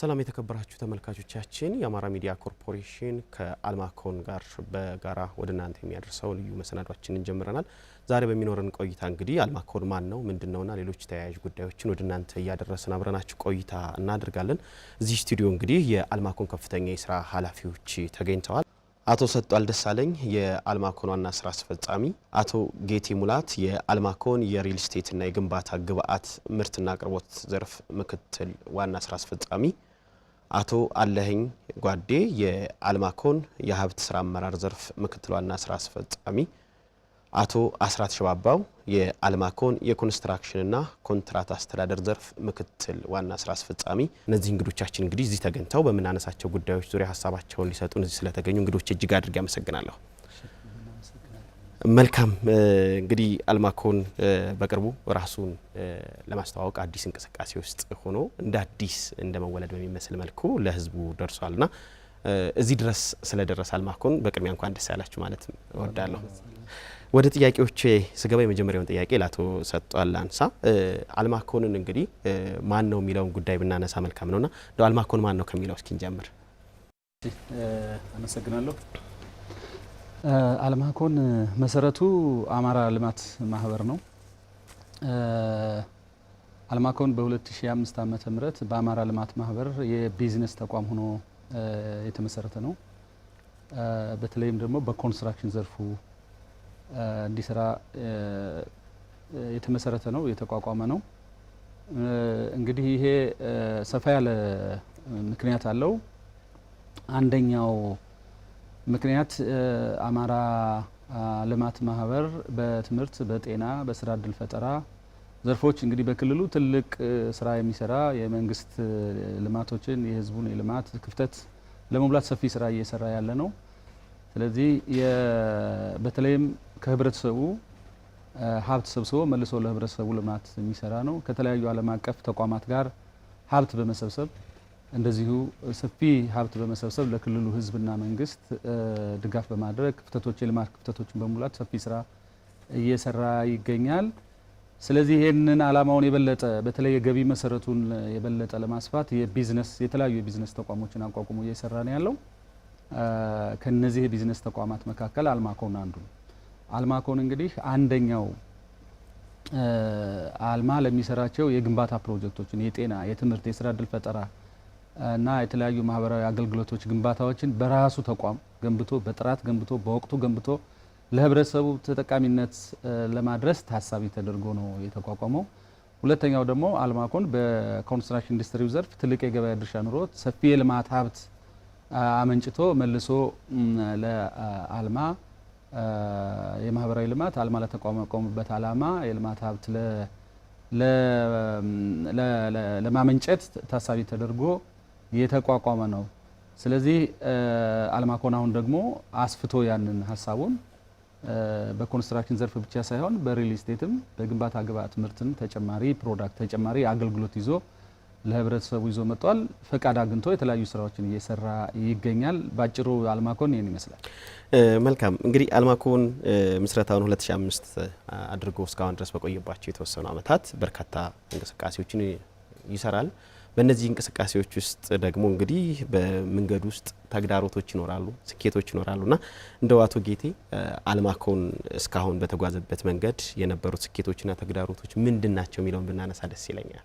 ሰላም የተከበራችሁ ተመልካቾቻችን የአማራ ሚዲያ ኮርፖሬሽን ከአልማኮን ጋር በጋራ ወደናንተ የሚያደርሰው ልዩ መሰናዷችንን ጀምረናል። ዛሬ በሚኖረን ቆይታ እንግዲህ አልማኮን ማን ነው ምንድነውና ሌሎች ተያያዥ ጉዳዮችን ወደናንተ ያደረሰን አብረናችሁ ቆይታ እናደርጋለን። እዚህ ስቱዲዮ እንግዲህ የአልማኮን ከፍተኛ የሥራ ኃላፊዎች ተገኝተዋል። አቶ ሰጧል ደሳለኝ የአልማኮን ዋና ስራ አስፈጻሚ፣ አቶ ጌቴ ሙላት የአልማኮን የሪል ስቴት እና የግንባታ ግብአት ምርትና አቅርቦት ዘርፍ ምክትል ዋና ስራ አስፈጻሚ፣ አቶ አለህኝ ጓዴ የአልማኮን የሀብት ስራ አመራር ዘርፍ ምክትል ዋና ስራ አስፈጻሚ፣ አቶ አስራት ሸባባው የአልማኮን የኮንስትራክሽንና ኮንትራት አስተዳደር ዘርፍ ምክትል ዋና ስራ አስፈጻሚ። እነዚህ እንግዶቻችን እንግዲህ እዚህ ተገኝተው በመናነሳቸው ጉዳዮች ዙሪያ ሀሳባቸውን ሊሰጡን እዚህ ስለተገኙ እንግዶች እጅግ አድርጌ አመሰግናለሁ። መልካም እንግዲህ አልማኮን በቅርቡ ራሱን ለማስተዋወቅ አዲስ እንቅስቃሴ ውስጥ ሆኖ እንደ አዲስ እንደመወለድ በሚመስል መልኩ ለህዝቡ ደርሷልና እዚህ ድረስ ስለደረሰ አልማኮን በቅድሚያ እንኳን ደስ ያላችሁ ማለት እወዳለሁ። ወደ ጥያቄዎቼ ስገባ የመጀመሪያውን ጥያቄ ላቶ ሰጧል አንሳ። አልማኮንን እንግዲህ ማን ነው የሚለውን ጉዳይ ብናነሳ መልካም ነውና አልማኮን ማን ነው ከሚለው እስኪ እንጀምር። አመሰግናለሁ። አልማኮን መሰረቱ አማራ ልማት ማህበር ነው። አልማኮን በ2005 ዓመተ ምህረት በአማራ ልማት ማህበር የቢዝነስ ተቋም ሆኖ የተመሰረተ ነው። በተለይም ደግሞ በኮንስትራክሽን ዘርፉ እንዲሰራ የተመሰረተ ነው፣ የተቋቋመ ነው። እንግዲህ ይሄ ሰፋ ያለ ምክንያት አለው። አንደኛው ምክንያት አማራ ልማት ማህበር በትምህርት፣ በጤና፣ በስራ እድል ፈጠራ ዘርፎች እንግዲህ በክልሉ ትልቅ ስራ የሚሰራ የመንግስት ልማቶችን የህዝቡን የልማት ክፍተት ለመሙላት ሰፊ ስራ እየሰራ ያለ ነው። ስለዚህ በተለይም ከህብረተሰቡ ሀብት ሰብስቦ መልሶ ለህብረተሰቡ ልማት የሚሰራ ነው። ከተለያዩ ዓለም አቀፍ ተቋማት ጋር ሀብት በመሰብሰብ እንደዚሁ ሰፊ ሀብት በመሰብሰብ ለክልሉ ህዝብና መንግስት ድጋፍ በማድረግ ክፍተቶች የልማት ክፍተቶችን በሙላት ሰፊ ስራ እየሰራ ይገኛል። ስለዚህ ይሄንን ዓላማውን የበለጠ በተለይ የገቢ መሰረቱን የበለጠ ለማስፋት የተለያዩ የቢዝነስ ተቋሞችን አቋቁሞ እየሰራ ነው ያለው። ከነዚህ የቢዝነስ ተቋማት መካከል አልማኮን አንዱ ነው። አልማኮን እንግዲህ አንደኛው አልማ ለሚሰራቸው የግንባታ ፕሮጀክቶችን የጤና፣ የትምህርት፣ የስራ እድል ፈጠራ እና የተለያዩ ማህበራዊ አገልግሎቶች ግንባታዎችን በራሱ ተቋም ገንብቶ በጥራት ገንብቶ በወቅቱ ገንብቶ ለህብረተሰቡ ተጠቃሚነት ለማድረስ ታሳቢ ተደርጎ ነው የተቋቋመው። ሁለተኛው ደግሞ አልማኮን በኮንስትራክሽን ኢንዱስትሪው ዘርፍ ትልቅ የገበያ ድርሻ ኑሮት ሰፊ የልማት ሀብት አመንጭቶ መልሶ ለአልማ የማህበራዊ ልማት አልማ ለተቋቋመበት ዓላማ የልማት ሀብት ለማመንጨት ታሳቢ ተደርጎ የተቋቋመ ነው። ስለዚህ አልማኮን አሁን ደግሞ አስፍቶ ያንን ሀሳቡን በኮንስትራክሽን ዘርፍ ብቻ ሳይሆን በሪል ስቴትም በግንባታ ግብአት ምርትን ተጨማሪ ፕሮዳክት ተጨማሪ አገልግሎት ይዞ ለህብረተሰቡ ይዞ መጥቷል። ፈቃድ አግኝቶ የተለያዩ ስራዎችን እየሰራ ይገኛል። ባጭሩ አልማኮን ይሄን ይመስላል። መልካም እንግዲህ አልማኮን ምስረታውን 2005 አድርጎ እስካሁን ድረስ በቆየባቸው የተወሰኑ አመታት በርካታ እንቅስቃሴዎችን ይሰራል። በእነዚህ እንቅስቃሴዎች ውስጥ ደግሞ እንግዲህ በመንገድ ውስጥ ተግዳሮቶች ይኖራሉ፣ ስኬቶች ይኖራሉና እንደው አቶ ጌቴ አልማኮን እስካሁን በተጓዘበት መንገድ የነበሩት ስኬቶችና ተግዳሮቶች ምንድናቸው የሚለውን ብናነሳ ደስ ይለኛል።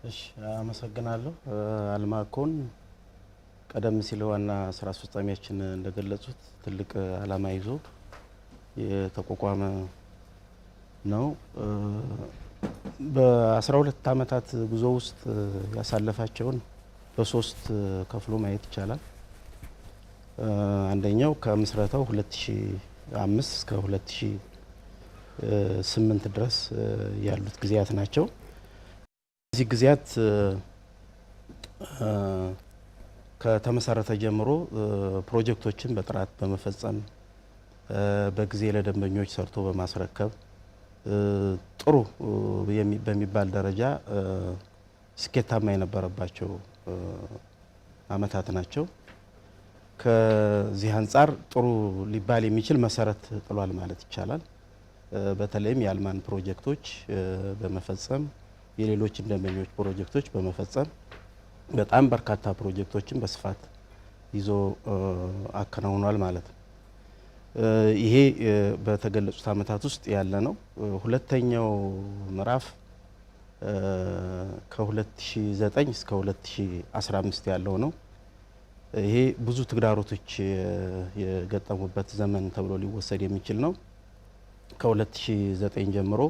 እሺ አመሰግናለሁ። አልማኮን ቀደም ሲል ዋና ስራ አስፈጻሚያችን እንደገለጹት ትልቅ ዓላማ ይዞ የተቋቋመ ነው። በ12 አመታት ጉዞ ውስጥ ያሳለፋቸውን በሶስት ከፍሎ ማየት ይቻላል። አንደኛው ከምስረታው 2005 እስከ 2008 ድረስ ያሉት ጊዜያት ናቸው። እዚህ ጊዜያት ከተመሰረተ ጀምሮ ፕሮጀክቶችን በጥራት በመፈጸም በጊዜ ለደንበኞች ሰርቶ በማስረከብ ጥሩ በሚባል ደረጃ ስኬታማ የነበረባቸው አመታት ናቸው። ከዚህ አንጻር ጥሩ ሊባል የሚችል መሰረት ጥሏል ማለት ይቻላል። በተለይም የአልማን ፕሮጀክቶች በመፈጸም የሌሎች ደንበኞች ፕሮጀክቶች በመፈጸም በጣም በርካታ ፕሮጀክቶችን በስፋት ይዞ አከናውኗል ማለት ነው። ይሄ በተገለጹት ዓመታት ውስጥ ያለ ነው። ሁለተኛው ምዕራፍ ከ2009 እስከ 2015 ያለው ነው። ይሄ ብዙ ተግዳሮቶች የገጠሙበት ዘመን ተብሎ ሊወሰድ የሚችል ነው። ከ2009 ጀምሮ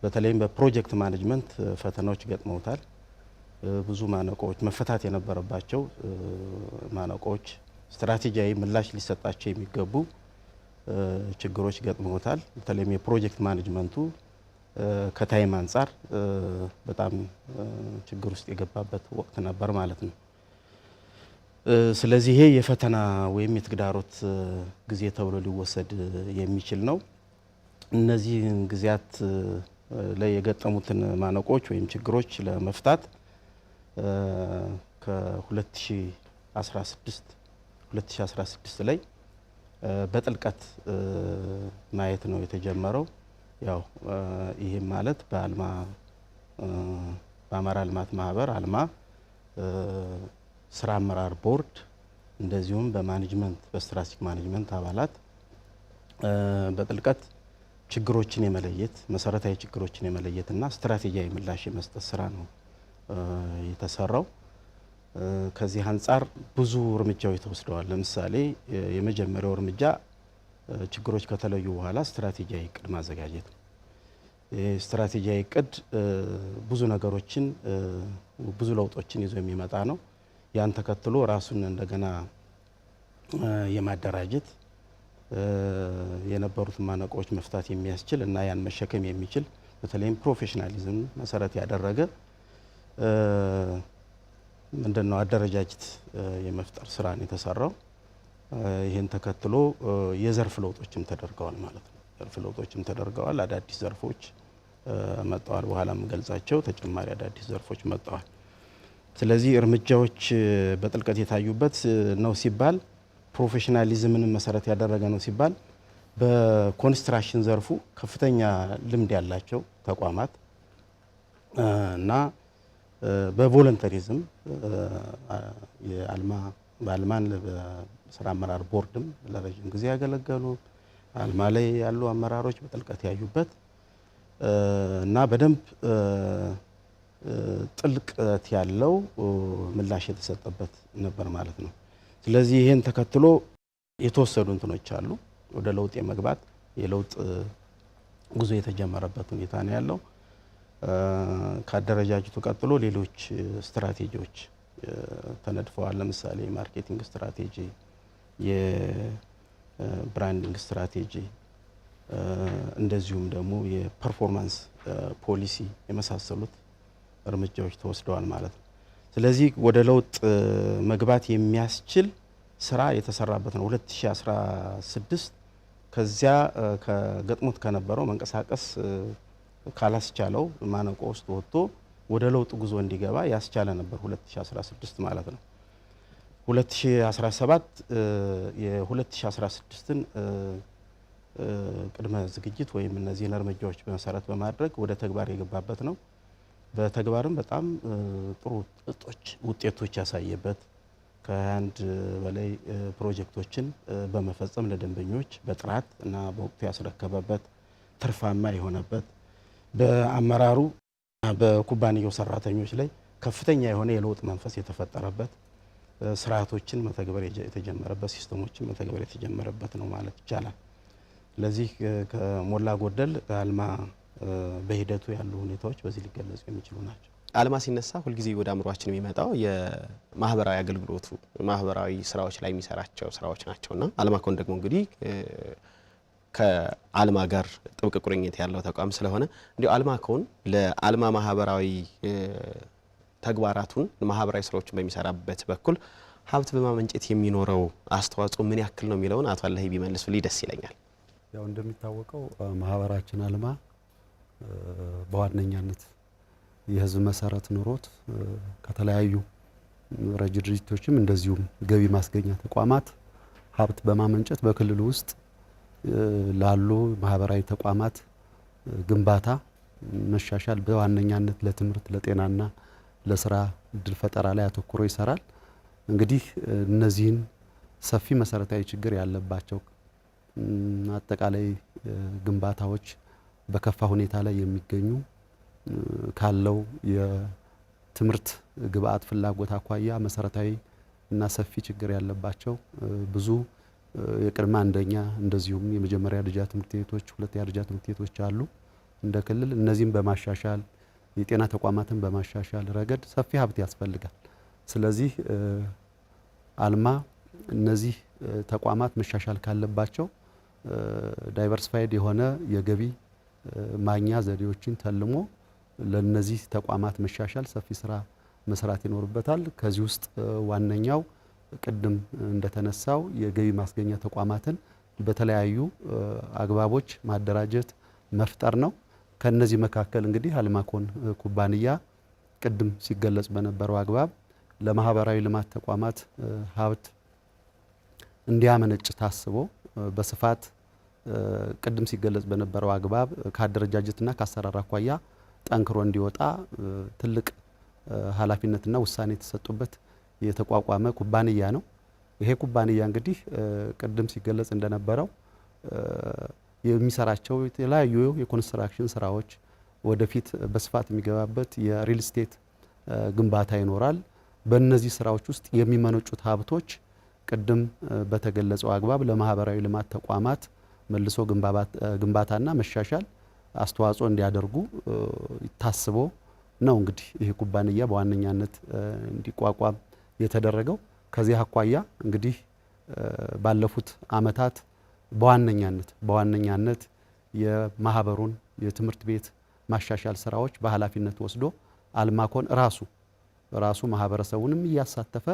በተለይም በፕሮጀክት ማኔጅመንት ፈተናዎች ገጥመውታል። ብዙ ማነቆዎች መፈታት የነበረባቸው ማነቆዎች፣ ስትራቴጂያዊ ምላሽ ሊሰጣቸው የሚገቡ ችግሮች ገጥመውታል። በተለይም የፕሮጀክት ማኔጅመንቱ ከታይም አንጻር በጣም ችግር ውስጥ የገባበት ወቅት ነበር ማለት ነው። ስለዚህ ይሄ የፈተና ወይም የተግዳሮት ጊዜ ተብሎ ሊወሰድ የሚችል ነው። እነዚህን ጊዜያት ላይ የገጠሙትን ማነቆች ወይም ችግሮች ለመፍታት ከ2016 ላይ በጥልቀት ማየት ነው የተጀመረው። ያው ይሄም ማለት በአማራ ልማት ማህበር አልማ ስራ አመራር ቦርድ እንደዚሁም በማኔጅመንት በስትራቴጂክ ማኔጅመንት አባላት በጥልቀት ችግሮችን የመለየት መሰረታዊ ችግሮችን የመለየትና ስትራቴጂያዊ ምላሽ የመስጠት ስራ ነው የተሰራው። ከዚህ አንጻር ብዙ እርምጃዎች ተወስደዋል። ለምሳሌ የመጀመሪያው እርምጃ ችግሮች ከተለዩ በኋላ ስትራቴጂያዊ እቅድ ማዘጋጀት ነው። ስትራቴጂያዊ እቅድ ብዙ ነገሮችን ብዙ ለውጦችን ይዞ የሚመጣ ነው። ያን ተከትሎ ራሱን እንደገና የማደራጀት የነበሩትን ማነቆዎች መፍታት የሚያስችል እና ያን መሸከም የሚችል በተለይም ፕሮፌሽናሊዝም መሰረት ያደረገ ምንድነው አደረጃጀት የመፍጠር ስራ ነው የተሰራው። ይህን ተከትሎ የዘርፍ ለውጦችም ተደርገዋል ማለት ነው። ዘርፍ ለውጦችም ተደርገዋል። አዳዲስ ዘርፎች መጥተዋል። በኋላ የምገልጻቸው ተጨማሪ አዳዲስ ዘርፎች መጥተዋል። ስለዚህ እርምጃዎች በጥልቀት የታዩበት ነው ሲባል ፕሮፌሽናሊዝምን መሰረት ያደረገ ነው ሲባል በኮንስትራክሽን ዘርፉ ከፍተኛ ልምድ ያላቸው ተቋማት እና በቮለንተሪዝም በአልማን በስራ አመራር ቦርድም ለረጅም ጊዜ ያገለገሉ አልማ ላይ ያሉ አመራሮች በጥልቀት ያዩበት እና በደንብ ጥልቀት ያለው ምላሽ የተሰጠበት ነበር ማለት ነው። ስለዚህ ይሄን ተከትሎ የተወሰዱ እንትኖች አሉ። ወደ ለውጥ የመግባት የለውጥ ጉዞ የተጀመረበት ሁኔታ ነው ያለው። ከአደረጃጀቱ ቀጥሎ ሌሎች ስትራቴጂዎች ተነድፈዋል። ለምሳሌ የማርኬቲንግ ስትራቴጂ፣ የብራንዲንግ ስትራቴጂ እንደዚሁም ደግሞ የፐርፎርማንስ ፖሊሲ የመሳሰሉት እርምጃዎች ተወስደዋል ማለት ነው። ስለዚህ ወደ ለውጥ መግባት የሚያስችል ስራ የተሰራበት ነው። 2016 ከዚያ ከገጥሞት ከነበረው መንቀሳቀስ ካላስቻለው ማነቆ ውስጥ ወጥቶ ወደ ለውጥ ጉዞ እንዲገባ ያስቻለ ነበር 2016 ማለት ነው። 2017 የ2016ን ቅድመ ዝግጅት ወይም እነዚህን እርምጃዎች በመሰረት በማድረግ ወደ ተግባር የገባበት ነው። በተግባርም በጣም ጥሩ ውጤቶች ያሳየበት ከ21 በላይ ፕሮጀክቶችን በመፈጸም ለደንበኞች በጥራት እና በወቅቱ ያስረከበበት ትርፋማ የሆነበት በአመራሩ በኩባንያው ሰራተኞች ላይ ከፍተኛ የሆነ የለውጥ መንፈስ የተፈጠረበት ስርዓቶችን መተግበር የተጀመረበት ሲስተሞችን መተግበር የተጀመረበት ነው ማለት ይቻላል። ስለዚህ ከሞላ ጎደል አልማ በሂደቱ ያሉ ሁኔታዎች በዚህ ሊገለጹ የሚችሉ ናቸው። አልማ ሲነሳ ሁልጊዜ ወደ አእምሯችን የሚመጣው የማህበራዊ አገልግሎቱ ማህበራዊ ስራዎች ላይ የሚሰራቸው ስራዎች ናቸውና አልማኮን ደግሞ እንግዲህ ከአልማ ጋር ጥብቅ ቁርኝት ያለው ተቋም ስለሆነ እንዲሁ አልማኮን ለአልማ ማህበራዊ ተግባራቱን ማህበራዊ ስራዎችን በሚሰራበት በኩል ሀብት በማመንጨት የሚኖረው አስተዋጽኦ ምን ያክል ነው የሚለውን አቶ አለህ ቢመልሱልኝ ደስ ይለኛል። ያው እንደሚታወቀው ማህበራችን አልማ በዋነኛነት የህዝብ መሰረት ኑሮት ከተለያዩ ረጅ ድርጅቶችም እንደዚሁም ገቢ ማስገኛ ተቋማት ሀብት በማመንጨት በክልሉ ውስጥ ላሉ ማህበራዊ ተቋማት ግንባታ መሻሻል በዋነኛነት ለትምህርት፣ ለጤናና ለስራ እድል ፈጠራ ላይ አተኩሮ ይሰራል። እንግዲህ እነዚህን ሰፊ መሰረታዊ ችግር ያለባቸው አጠቃላይ ግንባታዎች በከፋ ሁኔታ ላይ የሚገኙ ካለው የትምህርት ግብአት ፍላጎት አኳያ መሰረታዊ እና ሰፊ ችግር ያለባቸው ብዙ የቅድመ አንደኛ እንደዚሁም የመጀመሪያ ደረጃ ትምህርት ቤቶች፣ ሁለተኛ ደረጃ ትምህርት ቤቶች አሉ እንደ ክልል። እነዚህም በማሻሻል የጤና ተቋማትን በማሻሻል ረገድ ሰፊ ሀብት ያስፈልጋል። ስለዚህ አልማ እነዚህ ተቋማት መሻሻል ካለባቸው ዳይቨርሲፋይድ የሆነ የገቢ ማግኛ ዘዴዎችን ተልሞ ለነዚህ ተቋማት መሻሻል ሰፊ ስራ መስራት ይኖርበታል። ከዚህ ውስጥ ዋነኛው ቅድም እንደተነሳው የገቢ ማስገኛ ተቋማትን በተለያዩ አግባቦች ማደራጀት መፍጠር ነው። ከነዚህ መካከል እንግዲህ አልማኮን ኩባንያ ቅድም ሲገለጽ በነበረው አግባብ ለማህበራዊ ልማት ተቋማት ሀብት እንዲያመነጭ ታስቦ በስፋት ቅድም ሲገለጽ በነበረው አግባብ ከአደረጃጀትና ከአሰራር አኳያ ጠንክሮ እንዲወጣ ትልቅ ኃላፊነትና ውሳኔ የተሰጡበት የተቋቋመ ኩባንያ ነው። ይሄ ኩባንያ እንግዲህ ቅድም ሲገለጽ እንደነበረው የሚሰራቸው የተለያዩ የኮንስትራክሽን ስራዎች ወደፊት በስፋት የሚገባበት የሪል ስቴት ግንባታ ይኖራል። በእነዚህ ስራዎች ውስጥ የሚመነጩት ሀብቶች ቅድም በተገለጸው አግባብ ለማህበራዊ ልማት ተቋማት መልሶ ግንባታና መሻሻል አስተዋጽኦ እንዲያደርጉ ታስቦ ነው እንግዲህ ይሄ ኩባንያ በዋነኛነት እንዲቋቋም የተደረገው። ከዚህ አኳያ እንግዲህ ባለፉት አመታት በዋነኛነት የማህበሩን የትምህርት ቤት ማሻሻል ስራዎች በኃላፊነት ወስዶ አልማኮን ራሱ ማህበረሰቡንም እያሳተፈ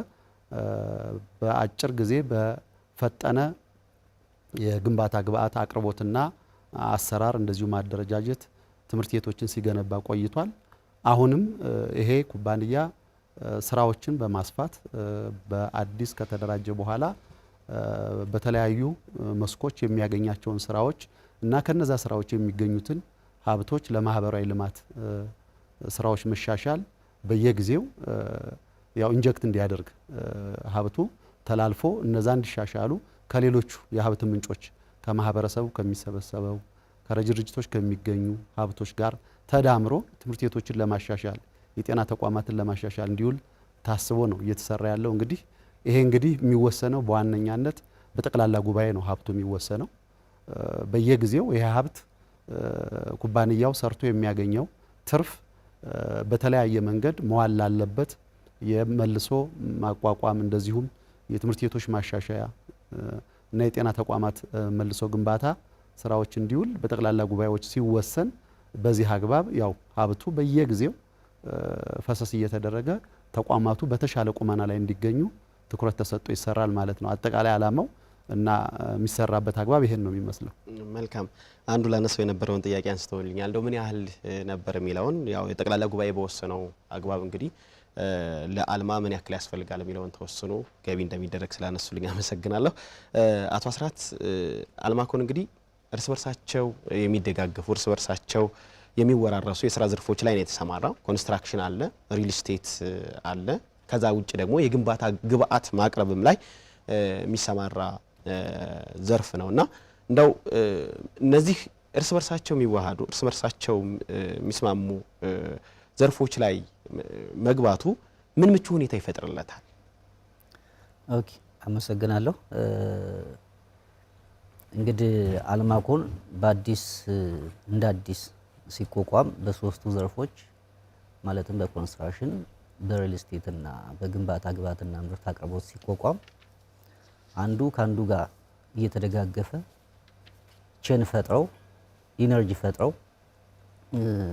በአጭር ጊዜ በፈጠነ የግንባታ ግብአት አቅርቦትና አሰራር እንደዚሁ ማደረጃጀት ትምህርት ቤቶችን ሲገነባ ቆይቷል። አሁንም ይሄ ኩባንያ ስራዎችን በማስፋት በአዲስ ከተደራጀ በኋላ በተለያዩ መስኮች የሚያገኛቸውን ስራዎች እና ከነዛ ስራዎች የሚገኙትን ሀብቶች ለማህበራዊ ልማት ስራዎች መሻሻል በየጊዜው ያው ኢንጀክት እንዲያደርግ ሀብቱ ተላልፎ እነዛ እንዲሻሻሉ ከሌሎቹ የሀብት ምንጮች ከማህበረሰቡ ከሚሰበሰበው ከረጅ ድርጅቶች ከሚገኙ ሀብቶች ጋር ተዳምሮ ትምህርት ቤቶችን ለማሻሻል የጤና ተቋማትን ለማሻሻል እንዲውል ታስቦ ነው እየተሰራ ያለው። እንግዲህ ይሄ እንግዲህ የሚወሰነው በዋነኛነት በጠቅላላ ጉባኤ ነው ሀብቱ የሚወሰነው። በየጊዜው ይሄ ሀብት ኩባንያው ሰርቶ የሚያገኘው ትርፍ በተለያየ መንገድ መዋል ላለበት የመልሶ ማቋቋም እንደዚሁም የትምህርት ቤቶች ማሻሻያ እና የጤና ተቋማት መልሶ ግንባታ ስራዎች እንዲውል በጠቅላላ ጉባኤዎች ሲወሰን በዚህ አግባብ ያው ሀብቱ በየጊዜው ፈሰስ እየተደረገ ተቋማቱ በተሻለ ቁመና ላይ እንዲገኙ ትኩረት ተሰጥቶ ይሰራል ማለት ነው። አጠቃላይ ዓላማው እና የሚሰራበት አግባብ ይሄን ነው የሚመስለው። መልካም። አንዱ ላነሳው የነበረውን ጥያቄ አንስተውልኛል። እንደው ምን ያህል ነበር የሚለውን ያው የጠቅላላ ጉባኤ በወሰነው አግባብ እንግዲህ ለአልማ ምን ያክል ያስፈልጋል የሚለውን ተወስኖ ገቢ እንደሚደረግ ስላነሱልኝ አመሰግናለሁ። አቶ አስራት አልማኮን እንግዲህ እርስ በርሳቸው የሚደጋገፉ እርስ በርሳቸው የሚወራረሱ የስራ ዘርፎች ላይ ነው የተሰማራው። ኮንስትራክሽን አለ፣ ሪል ስቴት አለ። ከዛ ውጭ ደግሞ የግንባታ ግብአት ማቅረብም ላይ የሚሰማራ ዘርፍ ነውና እንደው እነዚህ እርስ በርሳቸው የሚዋሃዱ እርስ በርሳቸው የሚስማሙ ዘርፎች ላይ መግባቱ ምን ምቹ ሁኔታ ይፈጥርለታል? ኦኬ፣ አመሰግናለሁ። እንግዲህ አልማኮን እንደ አዲስ ሲቋቋም በሶስቱ ዘርፎች ማለትም በኮንስትራክሽን፣ በሪል ስቴት እና በግንባታ ግብአትና ምርት አቅርቦት ሲቋቋም አንዱ ከአንዱ ጋር እየተደጋገፈ ቼን ፈጥረው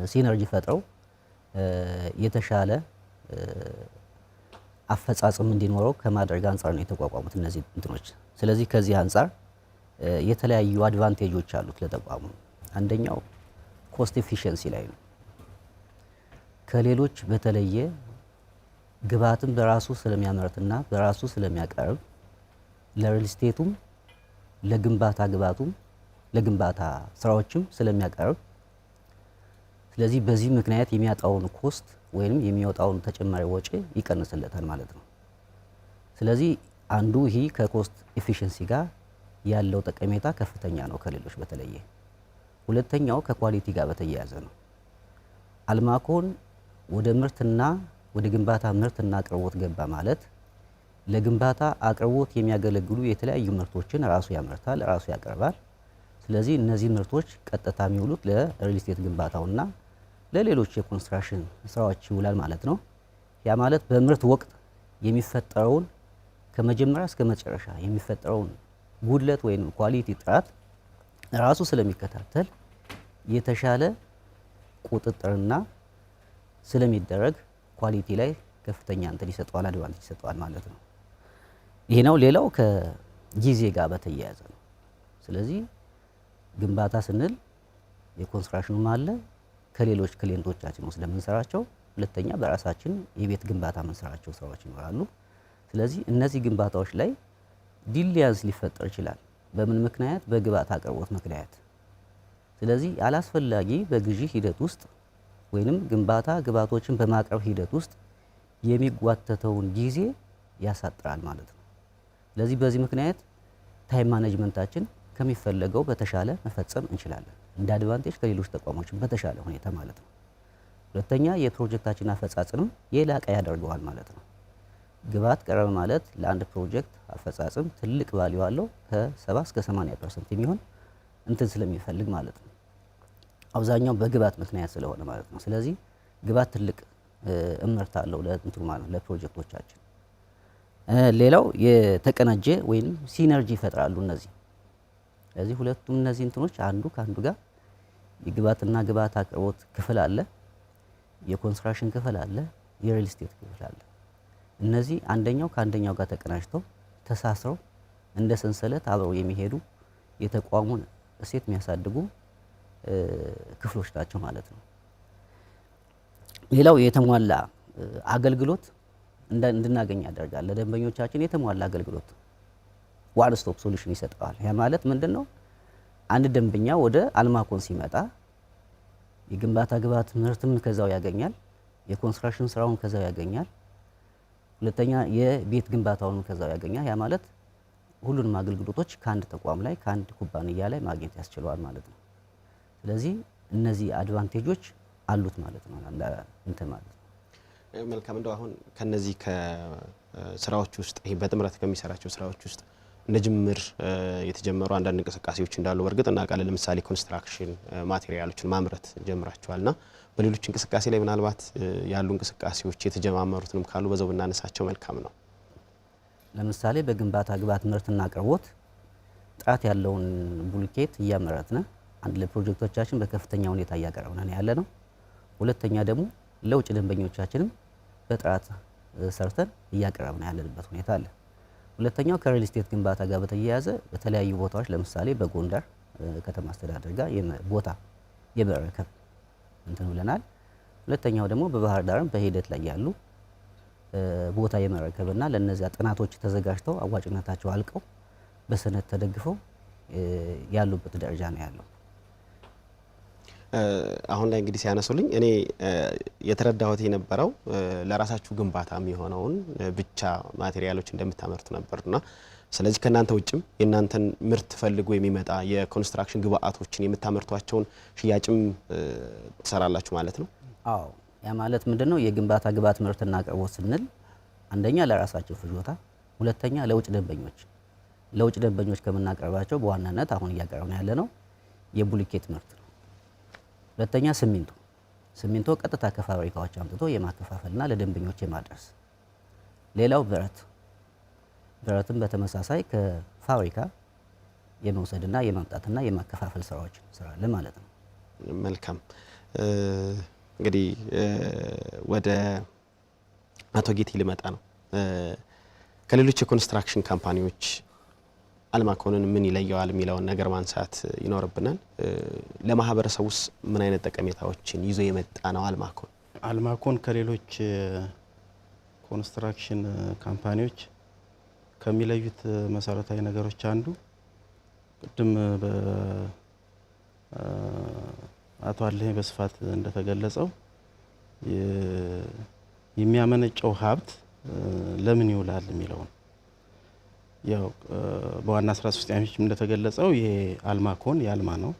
ሲነርጂ ፈጥረው የተሻለ አፈጻጸም እንዲኖረው ከማድረግ አንጻር ነው የተቋቋሙት እነዚህ እንትኖች። ስለዚህ ከዚህ አንጻር የተለያዩ አድቫንቴጆች አሉት ለተቋሙ። አንደኛው ኮስት ኤፊሺየንሲ ላይ ነው። ከሌሎች በተለየ ግብአትን በራሱ ስለሚያመርትና በራሱ ስለሚያቀርብ ለሪል ስቴቱም ለግንባታ ግብአቱም ለግንባታ ስራዎችም ስለሚያቀርብ ስለዚህ በዚህ ምክንያት የሚያጣውን ኮስት ወይም የሚወጣውን ተጨማሪ ወጪ ይቀንስለታል ማለት ነው። ስለዚህ አንዱ ይሄ ከኮስት ኤፊሽንሲ ጋር ያለው ጠቀሜታ ከፍተኛ ነው ከሌሎች በተለየ። ሁለተኛው ከኳሊቲ ጋር በተያያዘ ነው። አልማኮን ወደ ምርትና ወደ ግንባታ ምርትና አቅርቦት ገባ ማለት ለግንባታ አቅርቦት የሚያገለግሉ የተለያዩ ምርቶችን ራሱ ያመርታል፣ ራሱ ያቀርባል። ስለዚህ እነዚህ ምርቶች ቀጥታ የሚውሉት ለሪል ስቴት ግንባታውና ለሌሎች የኮንስትራክሽን ስራዎች ይውላል ማለት ነው። ያ ማለት በምርት ወቅት የሚፈጠረውን ከመጀመሪያ እስከ መጨረሻ የሚፈጠረውን ጉድለት ወይም ኳሊቲ ጥራት ራሱ ስለሚከታተል የተሻለ ቁጥጥርና ስለሚደረግ ኳሊቲ ላይ ከፍተኛ እንትን ይሰጠዋል፣ አድቫንቴጅ ይሰጠዋል ማለት ነው። ይሄ ነው። ሌላው ከጊዜ ጋር በተያያዘ ነው። ስለዚህ ግንባታ ስንል የኮንስትራክሽኑም አለ ከሌሎች ክሊየንቶቻችን ወስደን የምንሰራቸው፣ ሁለተኛ በራሳችን የቤት ግንባታ የምንሰራቸው ስራዎች ይኖራሉ። ስለዚህ እነዚህ ግንባታዎች ላይ ዲሊያንስ ሊፈጠር ይችላል። በምን ምክንያት? በግብአት አቅርቦት ምክንያት። ስለዚህ አላስፈላጊ በግዢ ሂደት ውስጥ ወይንም ግንባታ ግብአቶችን በማቅረብ ሂደት ውስጥ የሚጓተተውን ጊዜ ያሳጥራል ማለት ነው። ስለዚህ በዚህ ምክንያት ታይም ማኔጅመንታችን ከሚፈለገው በተሻለ መፈጸም እንችላለን፣ እንደ አድቫንቴጅ ከሌሎች ተቋሞችን በተሻለ ሁኔታ ማለት ነው። ሁለተኛ የፕሮጀክታችን አፈጻጸም የላቀ ያደርገዋል ማለት ነው። ግብአት ቀረበ ማለት ለአንድ ፕሮጀክት አፈጻጸም ትልቅ ቫልዩ አለው። ከ70 እስከ 80% የሚሆን እንትን ስለሚፈልግ ማለት ነው። አብዛኛው በግብአት ምክንያት ስለሆነ ማለት ነው። ስለዚህ ግብአት ትልቅ እምርታ አለው ለእንትኑ ማለት ለፕሮጀክቶቻችን። ሌላው የተቀናጀ ወይም ሲነርጂ ይፈጥራሉ እነዚህ። ስለዚህ ሁለቱም እነዚህ እንትኖች አንዱ ከአንዱ ጋር የግብአትና ግብአት አቅርቦት ክፍል አለ፣ የኮንስትራክሽን ክፍል አለ፣ የሪል ስቴት ክፍል አለ። እነዚህ አንደኛው ከአንደኛው ጋር ተቀናጅተው ተሳስረው እንደ ሰንሰለት አብረው የሚሄዱ የተቋሙን እሴት የሚያሳድጉ ክፍሎች ናቸው ማለት ነው። ሌላው የተሟላ አገልግሎት እንድናገኝ ያደርጋል። ለደንበኞቻችን የተሟላ አገልግሎት ዋን ስቶፕ ሶሉሽን ይሰጠዋል። ያ ማለት ምንድነው? አንድ ደንበኛ ወደ አልማኮን ሲመጣ የግንባታ ግብአት ምርትም ከዛው ያገኛል፣ የኮንስትራክሽን ስራውን ከዛው ያገኛል፣ ሁለተኛ የቤት ግንባታውን ከዛው ያገኛል። ያ ማለት ሁሉንም አገልግሎቶች ከአንድ ተቋም ላይ ከአንድ ኩባንያ ላይ ማግኘት ያስችለዋል ማለት ነው። ስለዚህ እነዚህ አድቫንቴጆች አሉት ማለት ነው እንትን ማለት ነው። መልካም። እንደው አሁን ከነዚህ ከስራዎች ውስጥ ይሄ በጥምረት ከሚሰራቸው ስራዎች ውስጥ እንደ ጅምር የተጀመሩ አንዳንድ እንቅስቃሴዎች እንዳሉ በእርግጥ እናውቃለን። ለምሳሌ ኮንስትራክሽን ማቴሪያሎችን ማምረት ጀምራችኋልና በሌሎች እንቅስቃሴ ላይ ምናልባት ያሉ እንቅስቃሴዎች የተጀማመሩትንም ካሉ በዛው ብናነሳቸው መልካም ነው። ለምሳሌ በግንባታ ግብአት ምርትና አቅርቦት ጥራት ያለውን ቡልኬት እያመረትን አንድ ለፕሮጀክቶቻችን በከፍተኛ ሁኔታ እያቀረብን ያለ ነው። ሁለተኛ ደግሞ ለውጭ ደንበኞቻችንም በጥራት ሰርተን እያቀረብን ያለንበት ሁኔታ አለ። ሁለተኛው ከሪል ስቴት ግንባታ ጋር በተያያዘ በተለያዩ ቦታዎች ለምሳሌ በጎንደር ከተማ አስተዳደር ጋር ቦታ የመረከብ እንትን ብለናል። ሁለተኛው ደግሞ በባህር ዳርም በሂደት ላይ ያሉ ቦታ የመረከብና ለነዚያ ጥናቶች ተዘጋጅተው አዋጭነታቸው አልቀው በሰነድ ተደግፈው ያሉበት ደረጃ ነው ያለው። አሁን ላይ እንግዲህ ሲያነሱልኝ እኔ የተረዳሁት የነበረው ለራሳችሁ ግንባታ የሚሆነውን ብቻ ማቴሪያሎች እንደምታመርቱ ነበርና ስለዚህ ከናንተ ውጭም የናንተን ምርት ፈልጎ የሚመጣ የኮንስትራክሽን ግብአቶችን የምታመርቷቸውን ሽያጭም ትሰራላችሁ ማለት ነው? አዎ። ያ ማለት ምንድነው? የግንባታ ግብአት ምርትና አቅርቦት ስንል አንደኛ ለራሳችን ፍጆታ፣ ሁለተኛ ለውጭ ደንበኞች ከምናቀርባቸው በዋናነት አሁን እያቀረብን ያለ ነው የቡልኬት ምርት ነው። ሁለተኛ ሲሚንቶ ቀጥታ ከፋብሪካዎች አምጥቶ የማከፋፈልና ለደንበኞች የማድረስ። ሌላው ብረትም በተመሳሳይ ከፋብሪካ የመውሰድና የማምጣትና የማከፋፈል ስራዎች እንሰራለን ማለት ነው። መልካም። እንግዲህ ወደ አቶ ጌቴ ልመጣ ነው። ከሌሎች የኮንስትራክሽን ካምፓኒዎች አልማኮንን ምን ይለየዋል የሚለውን ነገር ማንሳት ይኖርብናል። ለማህበረሰቡስ ምን አይነት ጠቀሜታዎችን ይዞ የመጣ ነው አልማኮን? አልማኮን ከሌሎች ኮንስትራክሽን ካምፓኒዎች ከሚለዩት መሰረታዊ ነገሮች አንዱ ቅድም አቶ አለኝ በስፋት እንደተገለጸው የሚያመነጨው ሀብት ለምን ይውላል የሚለውን ያው በዋና ስራ አስፈጻሚዎችም እንደተገለጸው ይሄ አልማኮን የአልማ ነው።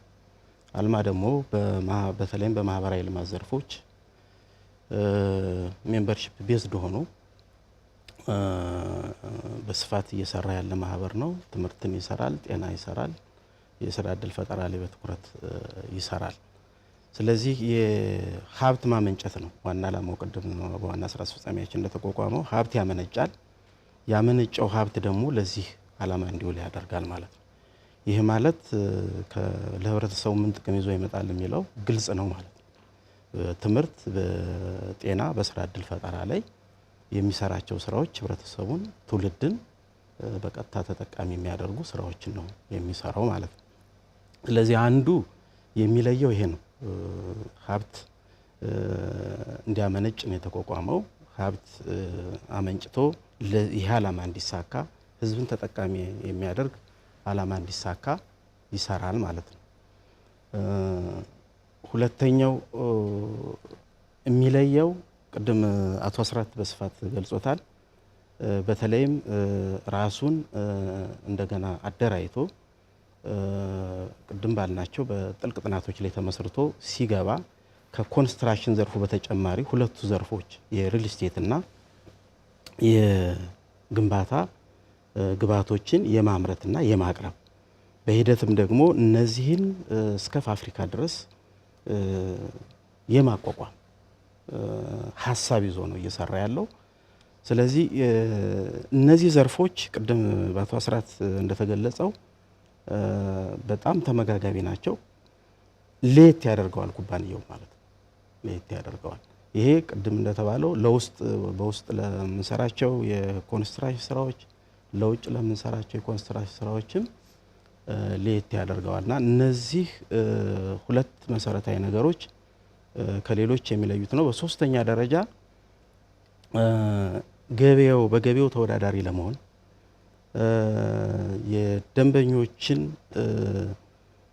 አልማ ደግሞ በተለይም በማህበራዊ ልማት ዘርፎች ሜምበርሺፕ ቤዝድ ሆኖ በስፋት እየሰራ ያለ ማህበር ነው። ትምህርትን ይሰራል፣ ጤና ይሰራል፣ የስራ እድል ፈጠራ ላይ በትኩረት ይሰራል። ስለዚህ የሀብት ማመንጨት ነው ዋና ዓላማው። ቅድም በዋና ስራ አስፈጻሚያችን እንደተቋቋመው ሀብት ያመነጫል። ያመነጨው ሀብት ደግሞ ለዚህ ዓላማ እንዲውል ያደርጋል ማለት ነው። ይህ ማለት ለህብረተሰቡ ምን ጥቅም ይዞ ይመጣል የሚለው ግልጽ ነው ማለት ነው። ትምህርት፣ በጤና፣ በስራ እድል ፈጠራ ላይ የሚሰራቸው ስራዎች ህብረተሰቡን፣ ትውልድን በቀጥታ ተጠቃሚ የሚያደርጉ ስራዎችን ነው የሚሰራው ማለት ነው። ስለዚህ አንዱ የሚለየው ይሄ ነው። ሀብት እንዲያመነጭ ነው የተቋቋመው። ሀብት አመንጭቶ ይህ ዓላማ እንዲሳካ ህዝብን ተጠቃሚ የሚያደርግ ዓላማ እንዲሳካ ይሰራል ማለት ነው። ሁለተኛው የሚለየው ቅድም አቶ አስራት በስፋት ገልጾታል። በተለይም ራሱን እንደገና አደራጅቶ ቅድም ባልናቸው በጥልቅ ጥናቶች ላይ ተመስርቶ ሲገባ ከኮንስትራክሽን ዘርፉ በተጨማሪ ሁለቱ ዘርፎች የሪል ስቴት እና የግንባታ ግብዓቶችን የማምረትና የማቅረብ በሂደትም ደግሞ እነዚህን እስከ ፋብሪካ ድረስ የማቋቋም ሀሳብ ይዞ ነው እየሰራ ያለው። ስለዚህ እነዚህ ዘርፎች ቅድም በአቶ አስራት እንደተገለጸው በጣም ተመጋጋቢ ናቸው። ለየት ያደርገዋል ኩባንያው ማለት ነው። ለየት ያደርገዋል። ይሄ ቅድም እንደተባለው በውስጥ ለምንሰራቸው የኮንስትራክሽን ስራዎች፣ ለውጭ ለምንሰራቸው የኮንስትራክሽን ስራዎችም ለየት ያደርገዋልና እነዚህ ሁለት መሰረታዊ ነገሮች ከሌሎች የሚለዩት ነው። በሶስተኛ ደረጃ በገበያው ተወዳዳሪ ለመሆን የደንበኞችን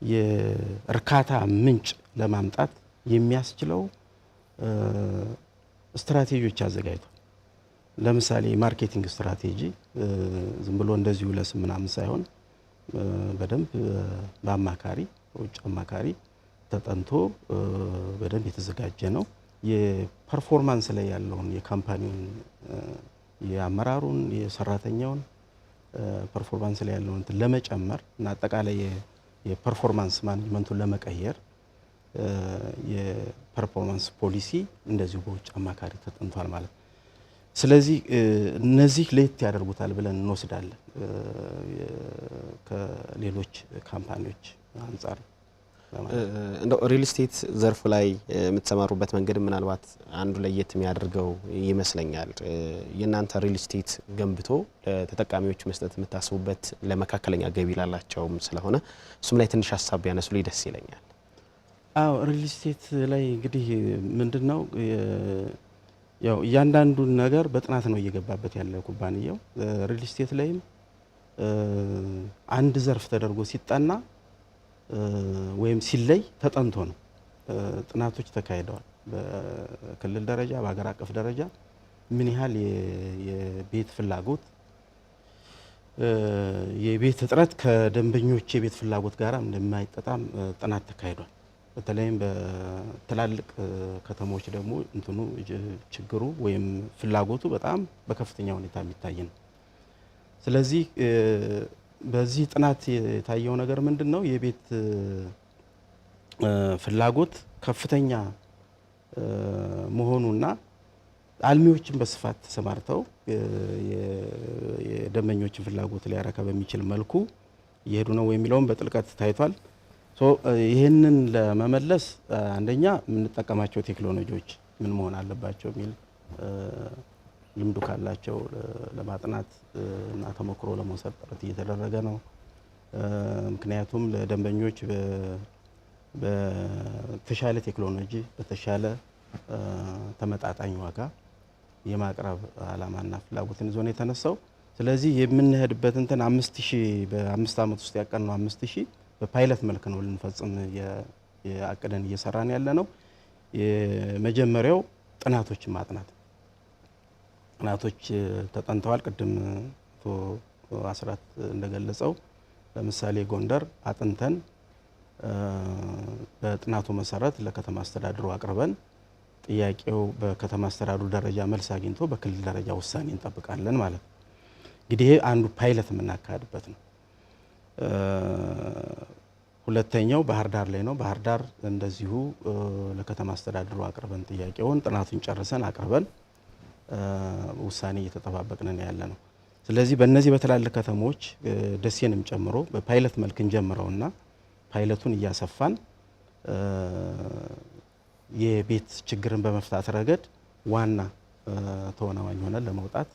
የእርካታ ምንጭ ለማምጣት የሚያስችለው ስትራቴጂዎች አዘጋጅቷል። ለምሳሌ ማርኬቲንግ ስትራቴጂ ዝም ብሎ እንደዚሁ ለስም ምናምን ሳይሆን በደንብ በአማካሪ በውጭ አማካሪ ተጠንቶ በደንብ የተዘጋጀ ነው። የፐርፎርማንስ ላይ ያለውን የካምፓኒውን የአመራሩን የሰራተኛውን ፐርፎርማንስ ላይ ያለውን ለመጨመር እና አጠቃላይ የፐርፎርማንስ ማኔጅመንቱን ለመቀየር የፐርፎርማንስ ፖሊሲ እንደዚሁ በውጭ አማካሪ ተጠንቷል ማለት ነው። ስለዚህ እነዚህ ለየት ያደርጉታል ብለን እንወስዳለን ከሌሎች ካምፓኒዎች አንጻር። እንደው ሪል ስቴት ዘርፉ ላይ የምትሰማሩበት መንገድ ምናልባት አንዱ ለየት የሚያደርገው ይመስለኛል። የእናንተ ሪል ስቴት ገንብቶ ለተጠቃሚዎች መስጠት የምታስቡበት ለመካከለኛ ገቢ ላላቸውም ስለሆነ እሱም ላይ ትንሽ ሀሳብ ቢያነሱልኝ ደስ ይለኛል። አዎ ሪል ስቴት ላይ እንግዲህ ምንድነው ያው እያንዳንዱን ነገር በጥናት ነው እየገባበት ያለ ኩባንያው። ሪል ስቴት ላይም አንድ ዘርፍ ተደርጎ ሲጠና ወይም ሲለይ ተጠንቶ ነው። ጥናቶች ተካሂደዋል። በክልል ደረጃ በሀገር አቀፍ ደረጃ ምን ያህል የቤት ፍላጎት የቤት እጥረት ከደንበኞች የቤት ፍላጎት ጋር እንደማይጣጣም ጥናት ተካሂዷል። በተለይም በትላልቅ ከተሞች ደግሞ እንትኑ ችግሩ ወይም ፍላጎቱ በጣም በከፍተኛ ሁኔታ የሚታይ ነው። ስለዚህ በዚህ ጥናት የታየው ነገር ምንድነው? የቤት ፍላጎት ከፍተኛ መሆኑና አልሚዎችን በስፋት ተሰማርተው የደንበኞችን ፍላጎት ሊያረካ በሚችል መልኩ እየሄዱ ነው የሚለውን በጥልቀት ታይቷል። ይህንን ለመመለስ አንደኛ የምንጠቀማቸው ቴክኖሎጂዎች ምን መሆን አለባቸው የሚል ልምዱ ካላቸው ለማጥናት እና ተሞክሮ ለመውሰድ ጥረት እየተደረገ ነው። ምክንያቱም ለደንበኞች በተሻለ ቴክኖሎጂ በተሻለ ተመጣጣኝ ዋጋ የማቅረብ ዓላማና ፍላጎትን ይዞ ነው የተነሳው። ስለዚህ የምንሄድበት እንትን 5000 በ5 ዓመት ውስጥ ያቀድነው 5000 በፓይለት መልክ ነው ልንፈጽም የአቅደን እየሰራን ያለ ነው። የመጀመሪያው ጥናቶችን ማጥናት። ጥናቶች ተጠንተዋል። ቅድም አቶ አስራት እንደገለጸው ለምሳሌ ጎንደር አጥንተን በጥናቱ መሰረት ለከተማ አስተዳደሩ አቅርበን ጥያቄው በከተማ አስተዳደሩ ደረጃ መልስ አግኝቶ በክልል ደረጃ ውሳኔ እንጠብቃለን ማለት ነው። እንግዲህ ይሄ አንዱ ፓይለት የምናካሄድበት ነው። ሁለተኛው ባህር ዳር ላይ ነው። ባህር ዳር እንደዚሁ ለከተማ አስተዳደሩ አቅርበን ጥያቄውን ጥናቱን ጨርሰን አቅርበን ውሳኔ እየተጠባበቅን ያለ ነው። ስለዚህ በእነዚህ በትላልቅ ከተሞች ደሴንም ጨምሮ በፓይለት መልክ እንጀምረውና ፓይለቱን እያሰፋን የቤት ችግርን በመፍታት ረገድ ዋና ተወናዋኝ ሆነን ለመውጣት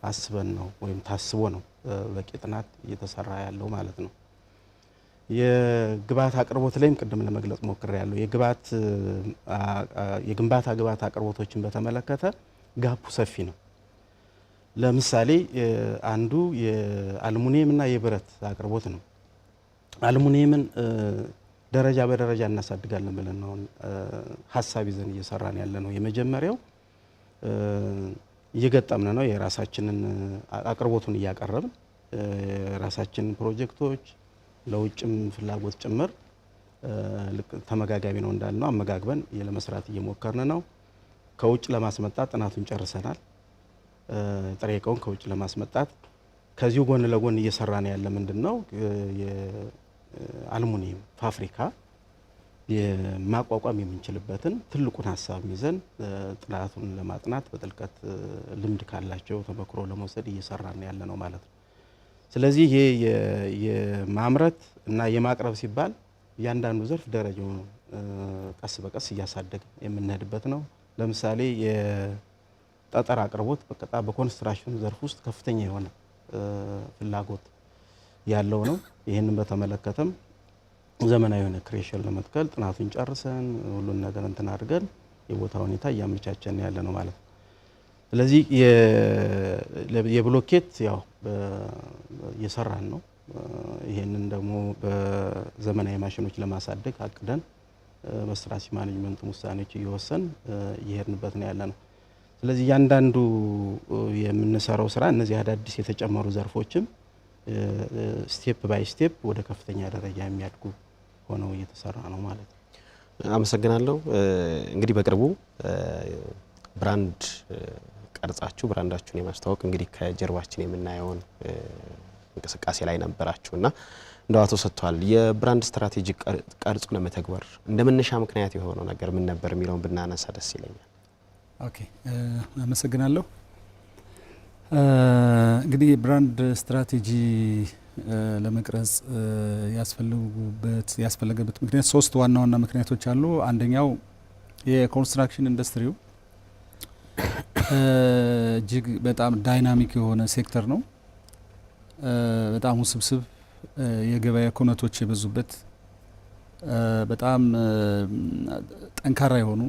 አስበን ነው ወይም ታስቦ ነው በቂ ጥናት እየተሰራ ያለው ማለት ነው። የግብዓት አቅርቦት ላይም ቅድም ለመግለጽ ሞክሬያለሁ። የግንባታ ግብዓት አቅርቦቶችን በተመለከተ ጋፑ ሰፊ ነው። ለምሳሌ አንዱ የአልሙኒየም እና የብረት አቅርቦት ነው። አልሙኒየምን ደረጃ በደረጃ እናሳድጋለን ብለን ነው ሀሳብ ይዘን እየሰራን ያለ ነው። የመጀመሪያው እየገጠምን ነው። የራሳችንን አቅርቦቱን እያቀረብን የራሳችንን ፕሮጀክቶች ለውጭም ፍላጎት ጭምር ተመጋጋቢ ነው እንዳልነው አመጋግበን ለመስራት እየሞከርን ነው። ከውጭ ለማስመጣት ጥናቱን ጨርሰናል። ጥሬ ዕቃውን ከውጭ ለማስመጣት ከዚሁ ጎን ለጎን እየሰራን ያለ ምንድነው የአልሙኒየም ፋብሪካ የማቋቋም የምንችልበትን ትልቁን ሀሳብ ይዘን ጥናቱን ለማጥናት በጥልቀት ልምድ ካላቸው ተመክሮ ለመውሰድ እየሰራን ያለ ነው ማለት ነው። ስለዚህ ይሄ የማምረት እና የማቅረብ ሲባል እያንዳንዱ ዘርፍ ደረጃውን ቀስ በቀስ እያሳደግ የምንሄድበት ነው። ለምሳሌ የጠጠር አቅርቦት በኮንስትራክሽን ዘርፍ ውስጥ ከፍተኛ የሆነ ፍላጎት ያለው ነው። ይህንን በተመለከተም ዘመናዊ የሆነ ክሬሽን ለመትከል ጥናቱን ጨርሰን ሁሉን ነገር እንትን አድርገን የቦታ ሁኔታ እያመቻቸን ያለ ነው ማለት ነው። ስለዚህ የብሎኬት ያው እየሰራን ነው። ይሄንን ደግሞ በዘመናዊ ማሽኖች ለማሳደግ አቅደን በስትራቴጂ ማኔጅመንት ውሳኔዎች እየወሰን እየሄድንበት ነው ያለ ነው። ስለዚህ እያንዳንዱ የምንሰራው ስራ እነዚህ አዳዲስ የተጨመሩ ዘርፎችም ስቴፕ ባይ ስቴፕ ወደ ከፍተኛ ደረጃ የሚያድጉ ሆነው እየተሰራ ነው ማለት ነው። አመሰግናለሁ። እንግዲህ በቅርቡ ብራንድ ቀርጻችሁ ብራንዳችሁን የማስተዋወቅ እንግዲህ ከጀርባችን የምናየውን እንቅስቃሴ ላይ ነበራችሁና እንደው አቶ ሰጥቷል የብራንድ ስትራቴጂ ቀርጾ ለመተግበር እንደመነሻ ምክንያት የሆነው ነገር ምን ነበር የሚለውን ብናነሳ ደስ ይለኛል። ኦኬ አመሰግናለሁ። እንግዲህ ብራንድ ስትራቴጂ ለመቅረጽ ያስፈለገበት ምክንያት ሶስት ዋና ዋና ምክንያቶች አሉ። አንደኛው የኮንስትራክሽን ኢንዱስትሪው እጅግ በጣም ዳይናሚክ የሆነ ሴክተር ነው። በጣም ውስብስብ የገበያ ኩነቶች የበዙበት በጣም ጠንካራ የሆኑ